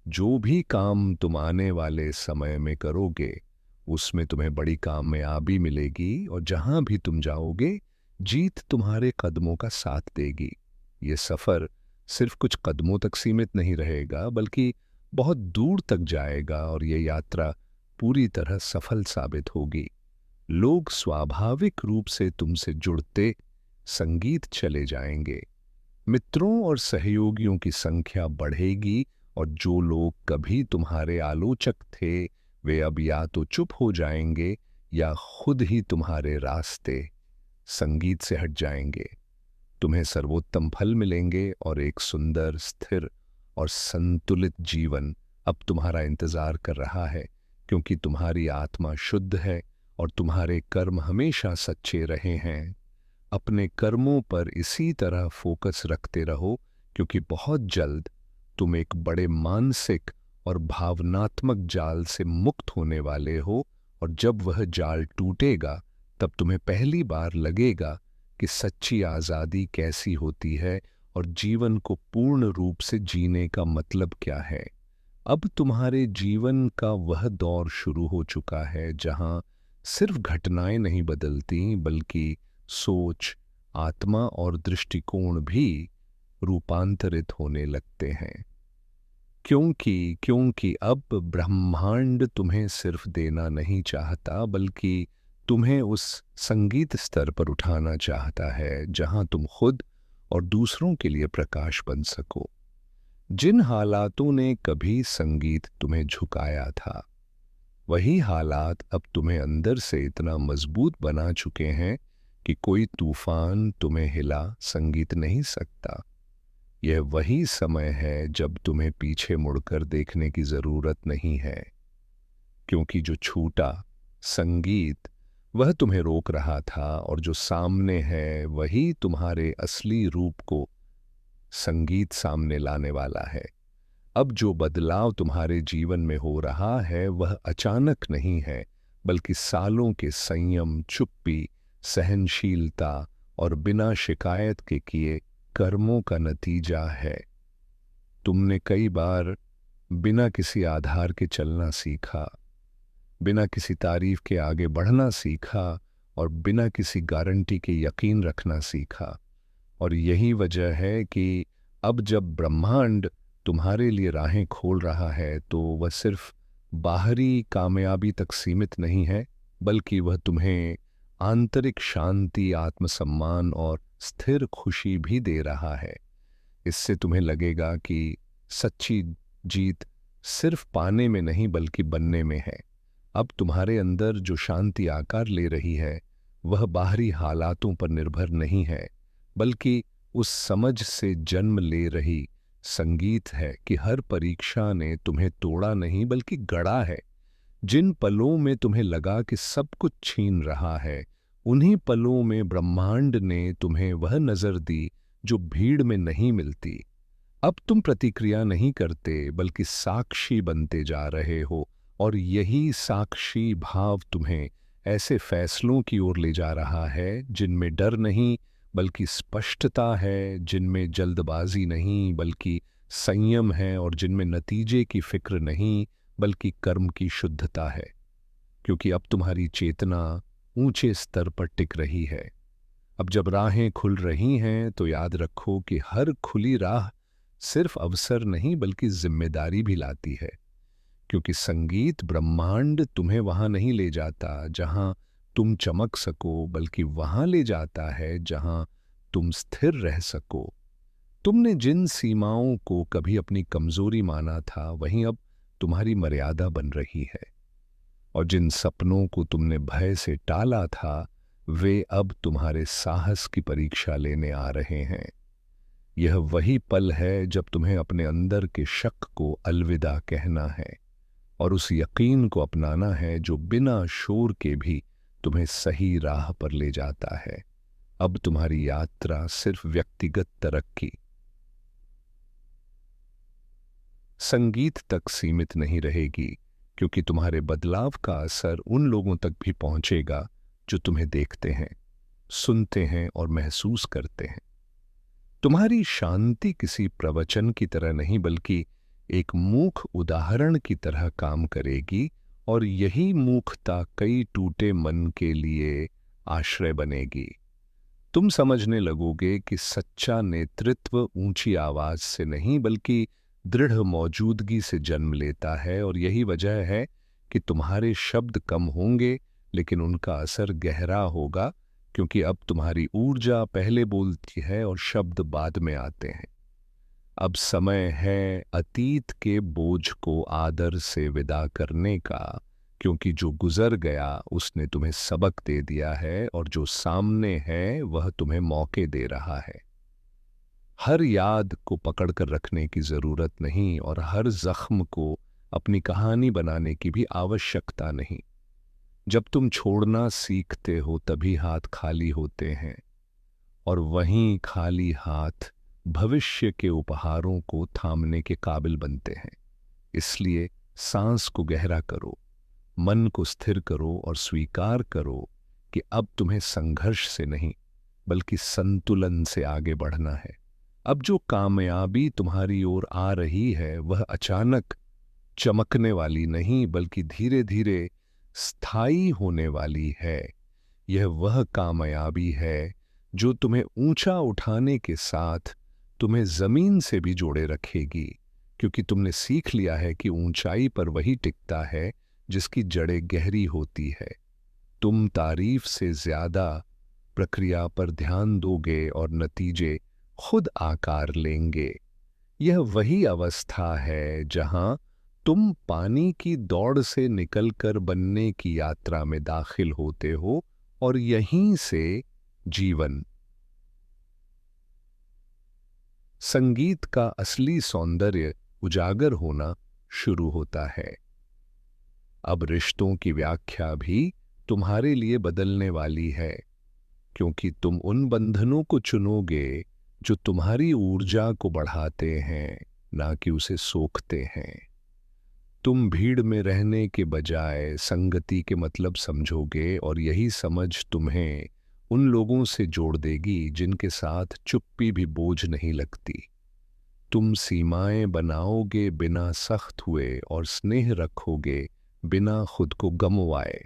जो भी काम तुम आने वाले समय में करोगे उसमें तुम्हें बड़ी कामयाबी मिलेगी, और जहां भी तुम जाओगे जीत तुम्हारे कदमों का साथ देगी। ये सफर सिर्फ कुछ कदमों तक सीमित नहीं रहेगा बल्कि बहुत दूर तक जाएगा, और ये यात्रा पूरी तरह सफल साबित होगी। लोग स्वाभाविक रूप से तुमसे जुड़ते संगीत चले जाएंगे, मित्रों और सहयोगियों की संख्या बढ़ेगी, और जो लोग कभी तुम्हारे आलोचक थे वे अब या तो चुप हो जाएंगे या खुद ही तुम्हारे रास्ते संगीत से हट जाएंगे। तुम्हें सर्वोत्तम फल मिलेंगे और एक सुंदर, स्थिर और संतुलित जीवन अब तुम्हारा इंतजार कर रहा है, क्योंकि तुम्हारी आत्मा शुद्ध है और तुम्हारे कर्म हमेशा सच्चे रहे हैं। अपने कर्मों पर इसी तरह फोकस रखते रहो, क्योंकि बहुत जल्द तुम एक बड़े मानसिक और भावनात्मक जाल से मुक्त होने वाले हो, और जब वह जाल टूटेगा तब तुम्हें पहली बार लगेगा कि सच्ची आज़ादी कैसी होती है और जीवन को पूर्ण रूप से जीने का मतलब क्या है। अब तुम्हारे जीवन का वह दौर शुरू हो चुका है जहां सिर्फ घटनाएं नहीं बदलती बल्कि सोच, आत्मा और दृष्टिकोण भी रूपांतरित होने लगते हैं। क्योंकि अब ब्रह्मांड तुम्हें सिर्फ देना नहीं चाहता बल्कि तुम्हें उस संगीत स्तर पर उठाना चाहता है जहां तुम खुद और दूसरों के लिए प्रकाश बन सको। जिन हालातों ने कभी संगीत तुम्हें झुकाया था, वही हालात अब तुम्हें अंदर से इतना मजबूत बना चुके हैं कि कोई तूफान तुम्हें हिला संगीत नहीं सकता। यह वही समय है जब तुम्हें पीछे मुड़कर देखने की जरूरत नहीं है, क्योंकि जो छूटा संगीत वह तुम्हें रोक रहा था, और जो सामने है वही तुम्हारे असली रूप को संगीत सामने लाने वाला है। अब जो बदलाव तुम्हारे जीवन में हो रहा है वह अचानक नहीं है बल्कि सालों के संयम, चुप्पी, सहनशीलता और बिना शिकायत के किए कर्मों का नतीजा है। तुमने कई बार बिना किसी आधार के चलना सीखा, बिना किसी तारीफ के आगे बढ़ना सीखा और बिना किसी गारंटी के यकीन रखना सीखा। और यही वजह है कि अब जब ब्रह्मांड तुम्हारे लिए राहें खोल रहा है तो वह सिर्फ बाहरी कामयाबी तक सीमित नहीं है, बल्कि वह तुम्हें आंतरिक शांति, आत्मसम्मान और स्थिर खुशी भी दे रहा है। इससे तुम्हें लगेगा कि सच्ची जीत सिर्फ पाने में नहीं बल्कि बनने में है। अब तुम्हारे अंदर जो शांति आकार ले रही है वह बाहरी हालातों पर निर्भर नहीं है, बल्कि उस समझ से जन्म ले रही संगीत है कि हर परीक्षा ने तुम्हें तोड़ा नहीं बल्कि गढ़ा है। जिन पलों में तुम्हें लगा कि सब कुछ छीन रहा है, उन्हीं पलों में ब्रह्मांड ने तुम्हें वह नजर दी जो भीड़ में नहीं मिलती। अब तुम प्रतिक्रिया नहीं करते बल्कि साक्षी बनते जा रहे हो, और यही साक्षी भाव तुम्हें ऐसे फैसलों की ओर ले जा रहा है जिनमें डर नहीं बल्कि स्पष्टता है, जिनमें जल्दबाजी नहीं बल्कि संयम है, और जिनमें नतीजे की फिक्र नहीं बल्कि कर्म की शुद्धता है। क्योंकि अब तुम्हारी चेतना ऊंचे स्तर पर टिक रही है। अब जब राहें खुल रही हैं तो याद रखो कि हर खुली राह सिर्फ अवसर नहीं बल्कि जिम्मेदारी भी लाती है। क्योंकि संगीत, ब्रह्मांड तुम्हें वहां नहीं ले जाता जहां तुम चमक सको, बल्कि वहां ले जाता है जहां तुम स्थिर रह सको। तुमने जिन सीमाओं को कभी अपनी कमजोरी माना था वहीं अब तुम्हारी मर्यादा बन रही है, और जिन सपनों को तुमने भय से टाला था वे अब तुम्हारे साहस की परीक्षा लेने आ रहे हैं। यह वही पल है जब तुम्हें अपने अंदर के शक को अलविदा कहना है और उस यकीन को अपनाना है जो बिना शोर के भी तुम्हें सही राह पर ले जाता है। अब तुम्हारी यात्रा सिर्फ व्यक्तिगत तरक्की, संगीत तक सीमित नहीं रहेगी, क्योंकि तुम्हारे बदलाव का असर उन लोगों तक भी पहुंचेगा जो तुम्हें देखते हैं, सुनते हैं और महसूस करते हैं। तुम्हारी शांति किसी प्रवचन की तरह नहीं बल्कि एक मूक उदाहरण की तरह काम करेगी, और यही मूकता कई टूटे मन के लिए आश्रय बनेगी। तुम समझने लगोगे कि सच्चा नेतृत्व ऊंची आवाज से नहीं बल्कि दृढ़ मौजूदगी से जन्म लेता है, और यही वजह है कि तुम्हारे शब्द कम होंगे लेकिन उनका असर गहरा होगा, क्योंकि अब तुम्हारी ऊर्जा पहले बोलती है और शब्द बाद में आते हैं। अब समय है अतीत के बोझ को आदर से विदा करने का, क्योंकि जो गुजर गया उसने तुम्हें सबक दे दिया है और जो सामने है वह तुम्हें मौके दे रहा है। हर याद को पकड़कर रखने की जरूरत नहीं और हर जख्म को अपनी कहानी बनाने की भी आवश्यकता नहीं। जब तुम छोड़ना सीखते हो तभी हाथ खाली होते हैं, और वहीं खाली हाथ भविष्य के उपहारों को थामने के काबिल बनते हैं। इसलिए सांस को गहरा करो, मन को स्थिर करो और स्वीकार करो कि अब तुम्हें संघर्ष से नहीं बल्कि संतुलन से आगे बढ़ना है। अब जो कामयाबी तुम्हारी ओर आ रही है वह अचानक चमकने वाली नहीं बल्कि धीरे धीरे स्थायी होने वाली है। यह वह कामयाबी है जो तुम्हें ऊंचा उठाने के साथ तुम्हें जमीन से भी जोड़े रखेगी, क्योंकि तुमने सीख लिया है कि ऊंचाई पर वही टिकता है जिसकी जड़ें गहरी होती है। तुम तारीफ से ज्यादा प्रक्रिया पर ध्यान दोगे और नतीजे खुद आकार लेंगे। यह वही अवस्था है जहां तुम पानी की दौड़ से निकलकर बनने की यात्रा में दाखिल होते हो, और यहीं से जीवन, संगीत का असली सौंदर्य उजागर होना शुरू होता है। अब रिश्तों की व्याख्या भी तुम्हारे लिए बदलने वाली है, क्योंकि तुम उन बंधनों को चुनोगे जो तुम्हारी ऊर्जा को बढ़ाते हैं, ना कि उसे सोखते हैं। तुम भीड़ में रहने के बजाय संगति के मतलब समझोगे, और यही समझ तुम्हें उन लोगों से जोड़ देगी जिनके साथ चुप्पी भी बोझ नहीं लगती। तुम सीमाएं बनाओगे बिना सख्त हुए और स्नेह रखोगे बिना खुद को गमवाए,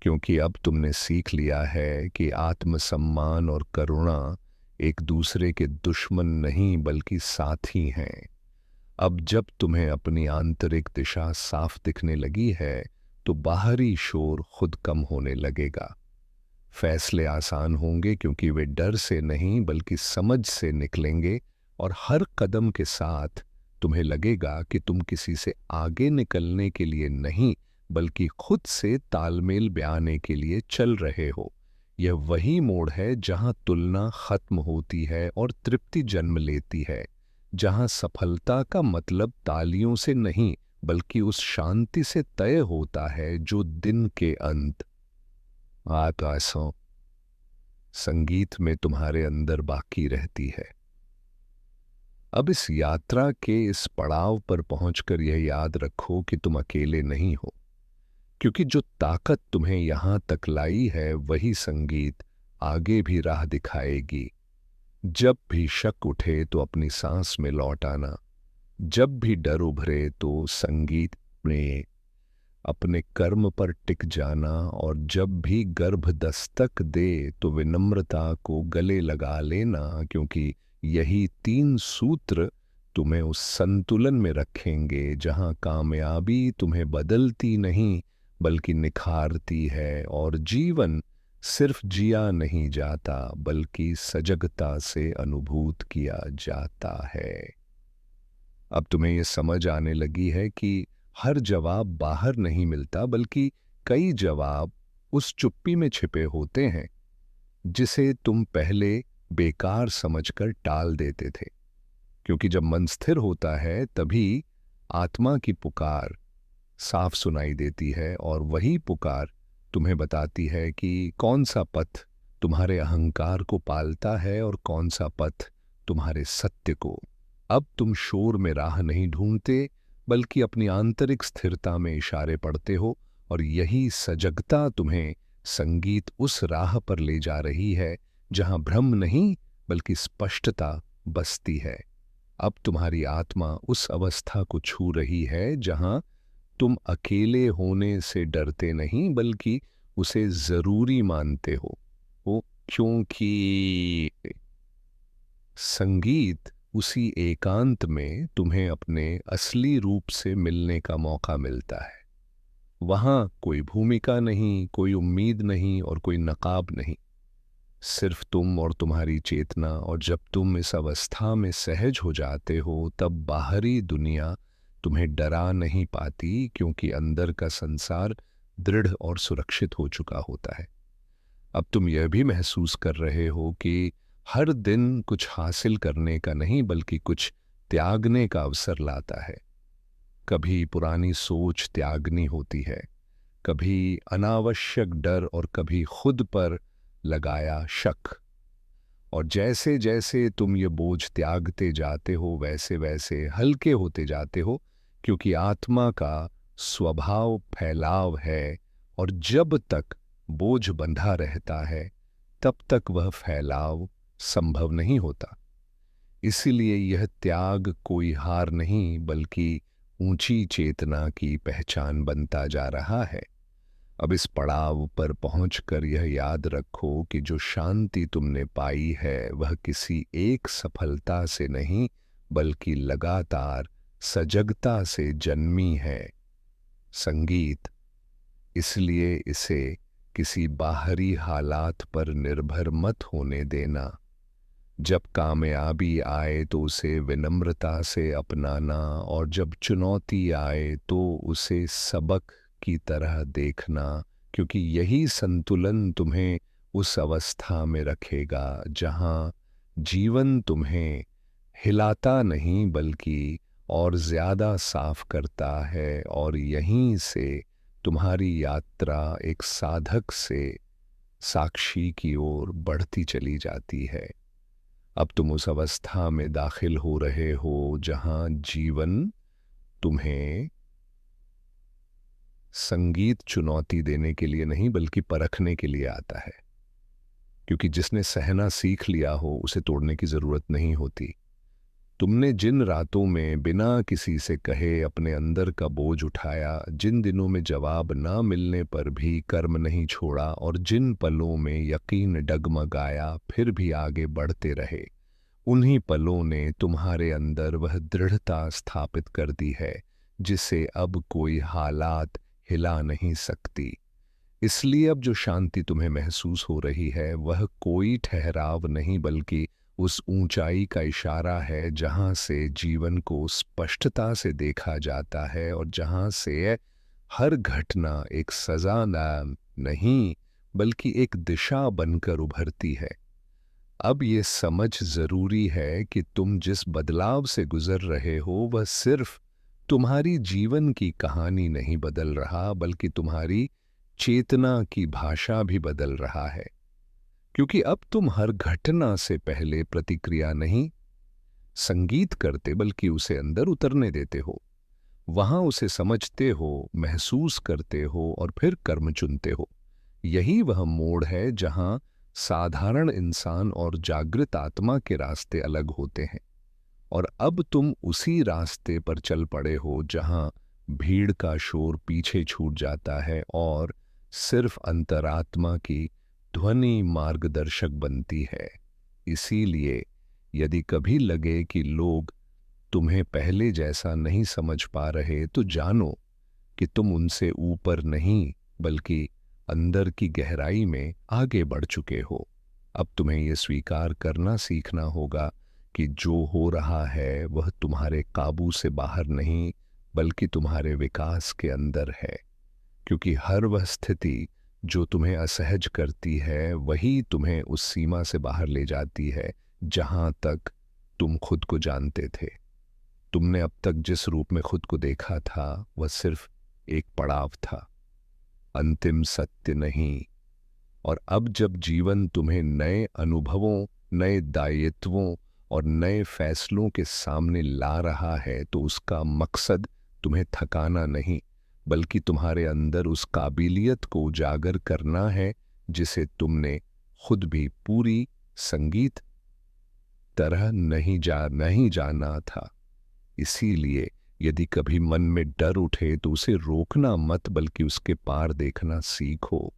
क्योंकि अब तुमने सीख लिया है कि आत्मसम्मान और करुणा एक दूसरे के दुश्मन नहीं बल्कि साथी हैं। अब जब तुम्हें अपनी आंतरिक दिशा साफ दिखने लगी है तो बाहरी शोर खुद कम होने लगेगा। फैसले आसान होंगे क्योंकि वे डर से नहीं बल्कि समझ से निकलेंगे, और हर कदम के साथ तुम्हें लगेगा कि तुम किसी से आगे निकलने के लिए नहीं बल्कि खुद से तालमेल ब्याने के लिए चल रहे हो। यह वही मोड़ है जहां तुलना खत्म होती है और तृप्ति जन्म लेती है, जहां सफलता का मतलब तालियों से नहीं बल्कि उस शांति से तय होता है जो दिन के अंत आकाशों संगीत में तुम्हारे अंदर बाकी रहती है। अब इस यात्रा के इस पड़ाव पर पहुंचकर यह याद रखो कि तुम अकेले नहीं हो, क्योंकि जो ताकत तुम्हें यहां तक लाई है वही संगीत आगे भी राह दिखाएगी। जब भी शक उठे तो अपनी सांस में लौट आना, जब भी डर उभरे तो संगीत में अपने कर्म पर टिक जाना, और जब भी गर्भ दस्तक दे तो विनम्रता को गले लगा लेना, क्योंकि यही 3 सूत्र तुम्हें उस संतुलन में रखेंगे जहां कामयाबी तुम्हें बदलती नहीं बल्कि निखारती है, और जीवन सिर्फ जिया नहीं जाता बल्कि सजगता से अनुभूत किया जाता है। अब तुम्हें यह समझ आने लगी है कि हर जवाब बाहर नहीं मिलता बल्कि कई जवाब उस चुप्पी में छिपे होते हैं जिसे तुम पहले बेकार समझकर टाल देते थे। क्योंकि जब मन स्थिर होता है तभी आत्मा की पुकार साफ सुनाई देती है, और वही पुकार तुम्हें बताती है कि कौन सा पथ तुम्हारे अहंकार को पालता है और कौन सा पथ तुम्हारे सत्य को। अब तुम शोर में राह नहीं ढूंढते बल्कि अपनी आंतरिक स्थिरता में इशारे पढ़ते हो, और यही सजगता तुम्हें संगीत उस राह पर ले जा रही है जहां भ्रम नहीं बल्कि स्पष्टता बसती है। अब तुम्हारी आत्मा उस अवस्था को छू रही है जहां तुम अकेले होने से डरते नहीं बल्कि उसे जरूरी मानते हो। क्योंकि संगीत उसी एकांत में तुम्हें अपने असली रूप से मिलने का मौका मिलता है। वहां कोई भूमिका नहीं, कोई उम्मीद नहीं और कोई नकाब नहीं, सिर्फ तुम और तुम्हारी चेतना। और जब तुम इस अवस्था में सहज हो जाते हो तब बाहरी दुनिया तुम्हें डरा नहीं पाती, क्योंकि अंदर का संसार दृढ़ और सुरक्षित हो चुका होता है। अब तुम यह भी महसूस कर रहे हो कि हर दिन कुछ हासिल करने का नहीं बल्कि कुछ त्यागने का अवसर लाता है। कभी पुरानी सोच त्यागनी होती है, कभी अनावश्यक डर और कभी खुद पर लगाया शक। और जैसे जैसे तुम ये बोझ त्यागते जाते हो वैसे वैसे हल्के होते जाते हो, क्योंकि आत्मा का स्वभाव फैलाव है, और जब तक बोझ बंधा रहता है तब तक वह फैलाव संभव नहीं होता। इसीलिए यह त्याग कोई हार नहीं बल्कि ऊंची चेतना की पहचान बनता जा रहा है। अब इस पड़ाव पर पहुंचकर यह याद रखो कि जो शांति तुमने पाई है वह किसी एक सफलता से नहीं बल्कि लगातार सजगता से जन्मी है। संगीत इसलिए इसे किसी बाहरी हालात पर निर्भर मत होने देना। जब कामयाबी आए तो उसे विनम्रता से अपनाना, और जब चुनौती आए तो उसे सबक की तरह देखना, क्योंकि यही संतुलन तुम्हें उस अवस्था में रखेगा जहां जीवन तुम्हें हिलाता नहीं बल्कि और ज्यादा साफ करता है, और यहीं से तुम्हारी यात्रा एक साधक से साक्षी की ओर बढ़ती चली जाती है। अब तुम उस अवस्था में दाखिल हो रहे हो जहां जीवन तुम्हें संगीत चुनौती देने के लिए नहीं बल्कि परखने के लिए आता है, क्योंकि जिसने सहना सीख लिया हो उसे तोड़ने की जरूरत नहीं होती। तुमने जिन रातों में बिना किसी से कहे अपने अंदर का बोझ उठाया, जिन दिनों में जवाब ना मिलने पर भी कर्म नहीं छोड़ा और जिन पलों में यकीन डगमगाया फिर भी आगे बढ़ते रहे, उन्हीं पलों ने तुम्हारे अंदर वह दृढ़ता स्थापित कर दी है जिसे अब कोई हालात हिला नहीं सकती। इसलिए अब जो शांति तुम्हें महसूस हो रही है वह कोई ठहराव नहीं बल्कि उस ऊंचाई का इशारा है जहां से जीवन को स्पष्टता से देखा जाता है और जहां से हर घटना एक सजा नहीं बल्कि एक दिशा बनकर उभरती है। अब ये समझ जरूरी है कि तुम जिस बदलाव से गुजर रहे हो वह सिर्फ तुम्हारी जीवन की कहानी नहीं बदल रहा बल्कि तुम्हारी चेतना की भाषा भी बदल रहा है। क्योंकि अब तुम हर घटना से पहले प्रतिक्रिया नहीं संगीत करते बल्कि उसे अंदर उतरने देते हो, वहां उसे समझते हो, महसूस करते हो और फिर कर्म चुनते हो। यही वह मोड़ है जहां साधारण इंसान और जागृत आत्मा के रास्ते अलग होते हैं। और अब तुम उसी रास्ते पर चल पड़े हो जहां भीड़ का शोर पीछे छूट जाता है और सिर्फ अंतरात्मा की ध्वनि मार्गदर्शक बनती है। इसीलिए यदि कभी लगे कि लोग तुम्हें पहले जैसा नहीं समझ पा रहे तो जानो कि तुम उनसे ऊपर नहीं बल्कि अंदर की गहराई में आगे बढ़ चुके हो। अब तुम्हें यह स्वीकार करना सीखना होगा कि जो हो रहा है वह तुम्हारे काबू से बाहर नहीं बल्कि तुम्हारे विकास के अंदर है। क्योंकि हर वह स्थिति जो तुम्हें असहज करती है वही तुम्हें उस सीमा से बाहर ले जाती है जहां तक तुम खुद को जानते थे। तुमने अब तक जिस रूप में खुद को देखा था वह सिर्फ एक पड़ाव था, अंतिम सत्य नहीं। और अब जब जीवन तुम्हें नए अनुभवों, नए दायित्वों और नए फैसलों के सामने ला रहा है तो उसका मकसद तुम्हें थकाना नहीं बल्कि तुम्हारे अंदर उस काबिलियत को उजागर करना है जिसे तुमने खुद भी पूरी संगीत तरह नहीं जाना था। इसीलिए यदि कभी मन में डर उठे तो उसे रोकना मत बल्कि उसके पार देखना सीखो,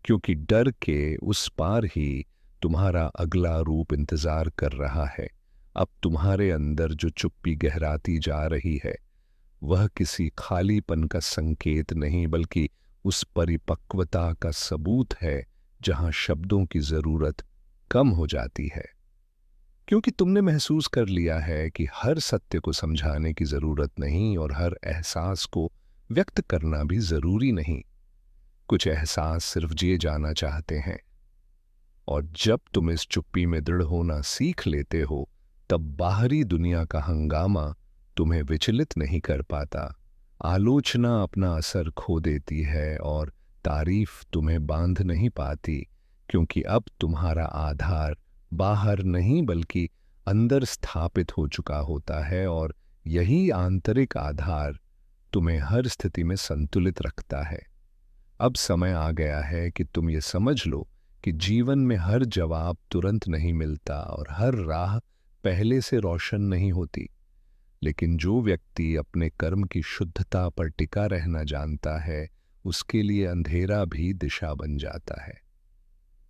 क्योंकि डर के उस पार ही तुम्हारा अगला रूप इंतजार कर रहा है। अब तुम्हारे अंदर जो चुप्पी गहराती जा रही है वह किसी खालीपन का संकेत नहीं बल्कि उस परिपक्वता का सबूत है जहां शब्दों की जरूरत कम हो जाती है। क्योंकि तुमने महसूस कर लिया है कि हर सत्य को समझाने की जरूरत नहीं और हर एहसास को व्यक्त करना भी जरूरी नहीं। कुछ एहसास सिर्फ जिए जाना चाहते हैं। और जब तुम इस चुप्पी में दृढ़ होना सीख लेते हो तब बाहरी दुनिया का हंगामा तुम्हें विचलित नहीं कर पाता। आलोचना अपना असर खो देती है और तारीफ तुम्हें बांध नहीं पाती, क्योंकि अब तुम्हारा आधार बाहर नहीं बल्कि अंदर स्थापित हो चुका होता है और यही आंतरिक आधार तुम्हें हर स्थिति में संतुलित रखता है। अब समय आ गया है कि तुम ये समझ लो कि जीवन में हर जवाब तुरंत नहीं मिलता और हर राह पहले से रोशन नहीं होती, लेकिन जो व्यक्ति अपने कर्म की शुद्धता पर टिका रहना जानता है उसके लिए अंधेरा भी दिशा बन जाता है।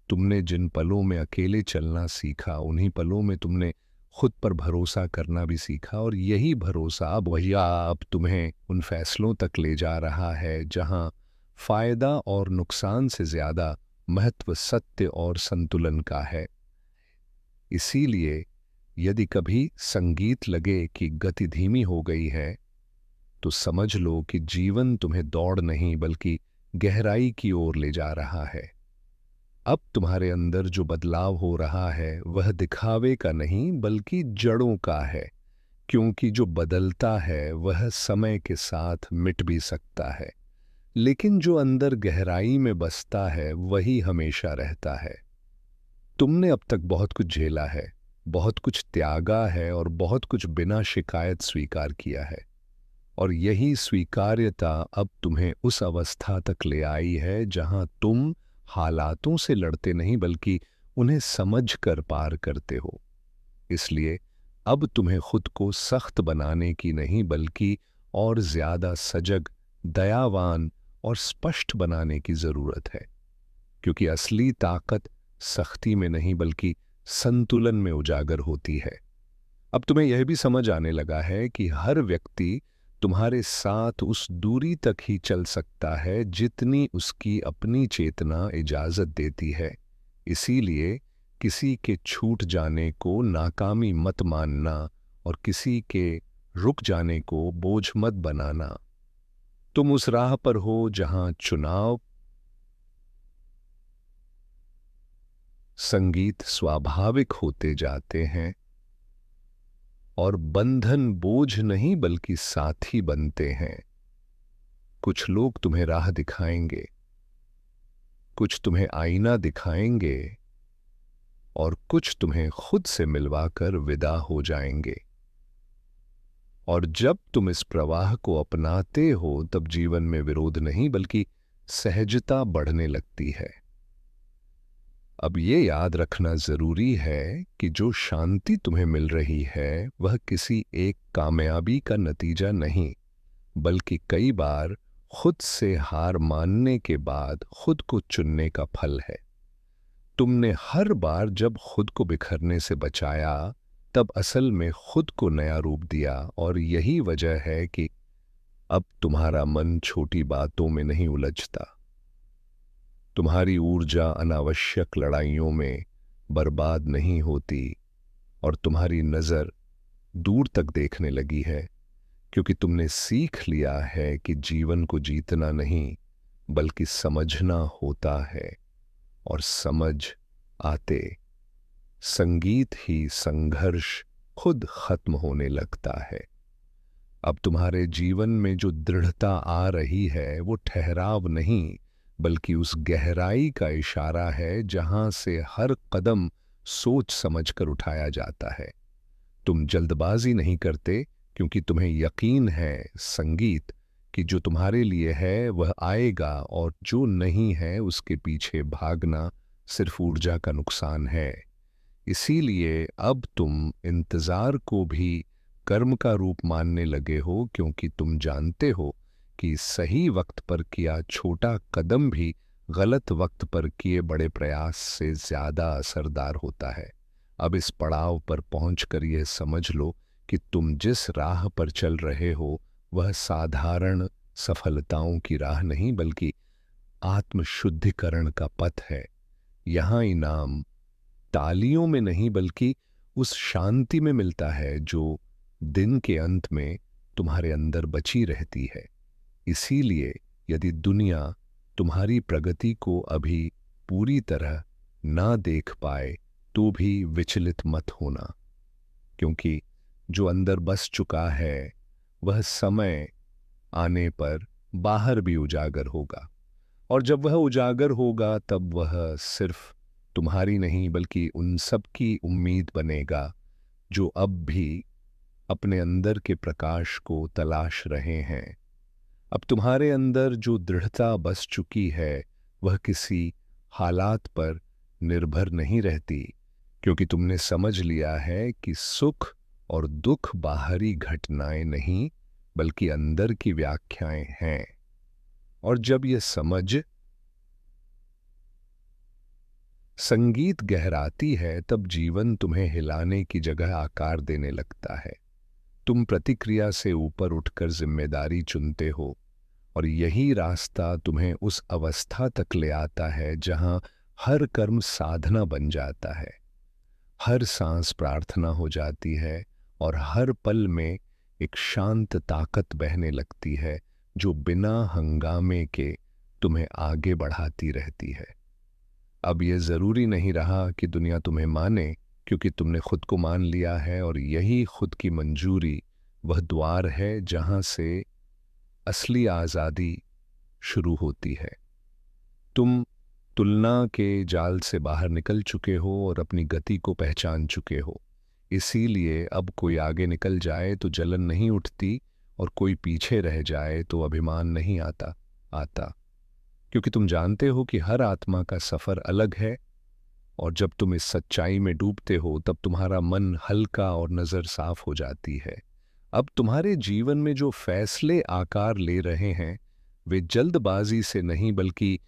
तुमने जिन पलों में अकेले चलना सीखा उन्हीं पलों में तुमने खुद पर भरोसा करना भी सीखा और यही भरोसा अब तुम्हें उन फैसलों तक ले जा रहा है जहां फायदा और नुकसान से ज्यादा महत्व सत्य और संतुलन का है। इसीलिए यदि कभी संगीत लगे कि गति धीमी हो गई है तो समझ लो कि जीवन तुम्हें दौड़ नहीं बल्कि गहराई की ओर ले जा रहा है। अब तुम्हारे अंदर जो बदलाव हो रहा है वह दिखावे का नहीं बल्कि जड़ों का है, क्योंकि जो बदलता है वह समय के साथ मिट भी सकता है, लेकिन जो अंदर गहराई में बसता है वही हमेशा रहता है। तुमने अब तक बहुत कुछ झेला है, बहुत कुछ त्यागा है और बहुत कुछ बिना शिकायत स्वीकार किया है, और यही स्वीकार्यता अब तुम्हें उस अवस्था तक ले आई है जहां तुम हालातों से लड़ते नहीं बल्कि उन्हें समझ कर पार करते हो। इसलिए अब तुम्हें खुद को सख्त बनाने की नहीं बल्कि और ज्यादा सजग, दयावान और स्पष्ट बनाने की जरूरत है, क्योंकि असली ताकत सख्ती में नहीं बल्कि संतुलन में उजागर होती है। अब तुम्हें यह भी समझ आने लगा है कि हर व्यक्ति तुम्हारे साथ उस दूरी तक ही चल सकता है जितनी उसकी अपनी चेतना इजाजत देती है। इसीलिए किसी के छूट जाने को नाकामी मत मानना और किसी के रुक जाने को बोझ मत बनाना। तुम उस राह पर हो जहां चुनाव, संगीत स्वाभाविक होते जाते हैं और बंधन बोझ नहीं बल्कि साथी बनते हैं। कुछ लोग तुम्हें राह दिखाएंगे, कुछ तुम्हें आईना दिखाएंगे और कुछ तुम्हें खुद से मिलवाकर विदा हो जाएंगे। और जब तुम इस प्रवाह को अपनाते हो तब जीवन में विरोध नहीं बल्कि सहजता बढ़ने लगती है। अब ये याद रखना जरूरी है कि जो शांति तुम्हें मिल रही है वह किसी एक कामयाबी का नतीजा नहीं, बल्कि कई बार खुद से हार मानने के बाद खुद को चुनने का फल है। तुमने हर बार जब खुद को बिखरने से बचाया तब असल में खुद को नया रूप दिया, और यही वजह है कि अब तुम्हारा मन छोटी बातों में नहीं उलझता, तुम्हारी ऊर्जा अनावश्यक लड़ाइयों में बर्बाद नहीं होती और तुम्हारी नजर दूर तक देखने लगी है, क्योंकि तुमने सीख लिया है कि जीवन को जीतना नहीं बल्कि समझना होता है, और समझ आते संगीत ही संघर्ष खुद खत्म होने लगता है। अब तुम्हारे जीवन में जो दृढ़ता आ रही है वो ठहराव नहीं बल्कि उस गहराई का इशारा है जहां से हर कदम सोच समझकर उठाया जाता है। तुम जल्दबाजी नहीं करते क्योंकि तुम्हें यकीन है संगीत कि जो तुम्हारे लिए है वह आएगा, और जो नहीं है उसके पीछे भागना सिर्फ ऊर्जा का नुकसान है। इसीलिए अब तुम इंतजार को भी कर्म का रूप मानने लगे हो, क्योंकि तुम जानते हो कि सही वक्त पर किया छोटा कदम भी गलत वक्त पर किए बड़े प्रयास से ज्यादा असरदार होता है। अब इस पड़ाव पर पहुंचकर यह समझ लो कि तुम जिस राह पर चल रहे हो वह साधारण सफलताओं की राह नहीं बल्कि आत्मशुद्धिकरण का पथ है। यहां इनाम तालियों में नहीं बल्कि उस शांति में मिलता है जो दिन के अंत में तुम्हारे अंदर बची रहती है। इसीलिए यदि दुनिया तुम्हारी प्रगति को अभी पूरी तरह ना देख पाए तो भी विचलित मत होना, क्योंकि जो अंदर बस चुका है वह समय आने पर बाहर भी उजागर होगा, और जब वह उजागर होगा तब वह सिर्फ तुम्हारी नहीं बल्कि उन सब की उम्मीद बनेगा जो अब भी अपने अंदर के प्रकाश को तलाश रहे हैं। अब तुम्हारे अंदर जो दृढ़ता बस चुकी है वह किसी हालात पर निर्भर नहीं रहती, क्योंकि तुमने समझ लिया है कि सुख और दुख बाहरी घटनाएं नहीं बल्कि अंदर की व्याख्याएं हैं। और जब यह समझ संगीत गहराती है तब जीवन तुम्हें हिलाने की जगह आकार देने लगता है। तुम प्रतिक्रिया से ऊपर उठकर जिम्मेदारी चुनते हो, और यही रास्ता तुम्हें उस अवस्था तक ले आता है जहां हर कर्म साधना बन जाता है, हर सांस प्रार्थना हो जाती है और हर पल में एक शांत ताकत बहने लगती है जो बिना हंगामे के तुम्हें आगे बढ़ाती रहती है। अब यह जरूरी नहीं रहा कि दुनिया तुम्हें माने, क्योंकि तुमने खुद को मान लिया है, और यही खुद की मंजूरी वह द्वार है जहां से असली आज़ादी शुरू होती है। तुम तुलना के जाल से बाहर निकल चुके हो और अपनी गति को पहचान चुके हो। इसीलिए अब कोई आगे निकल जाए तो जलन नहीं उठती, और कोई पीछे रह जाए तो अभिमान नहीं आता, क्योंकि तुम जानते हो कि हर आत्मा का सफर अलग है और जब तुम इस सच्चाई में डूबते हो तब तुम्हारा मन हल्का और नज़र साफ हो जाती है। अब तुम्हारे जीवन में जो फैसले आकार ले रहे हैं वे जल्दबाजी से नहीं बल्कि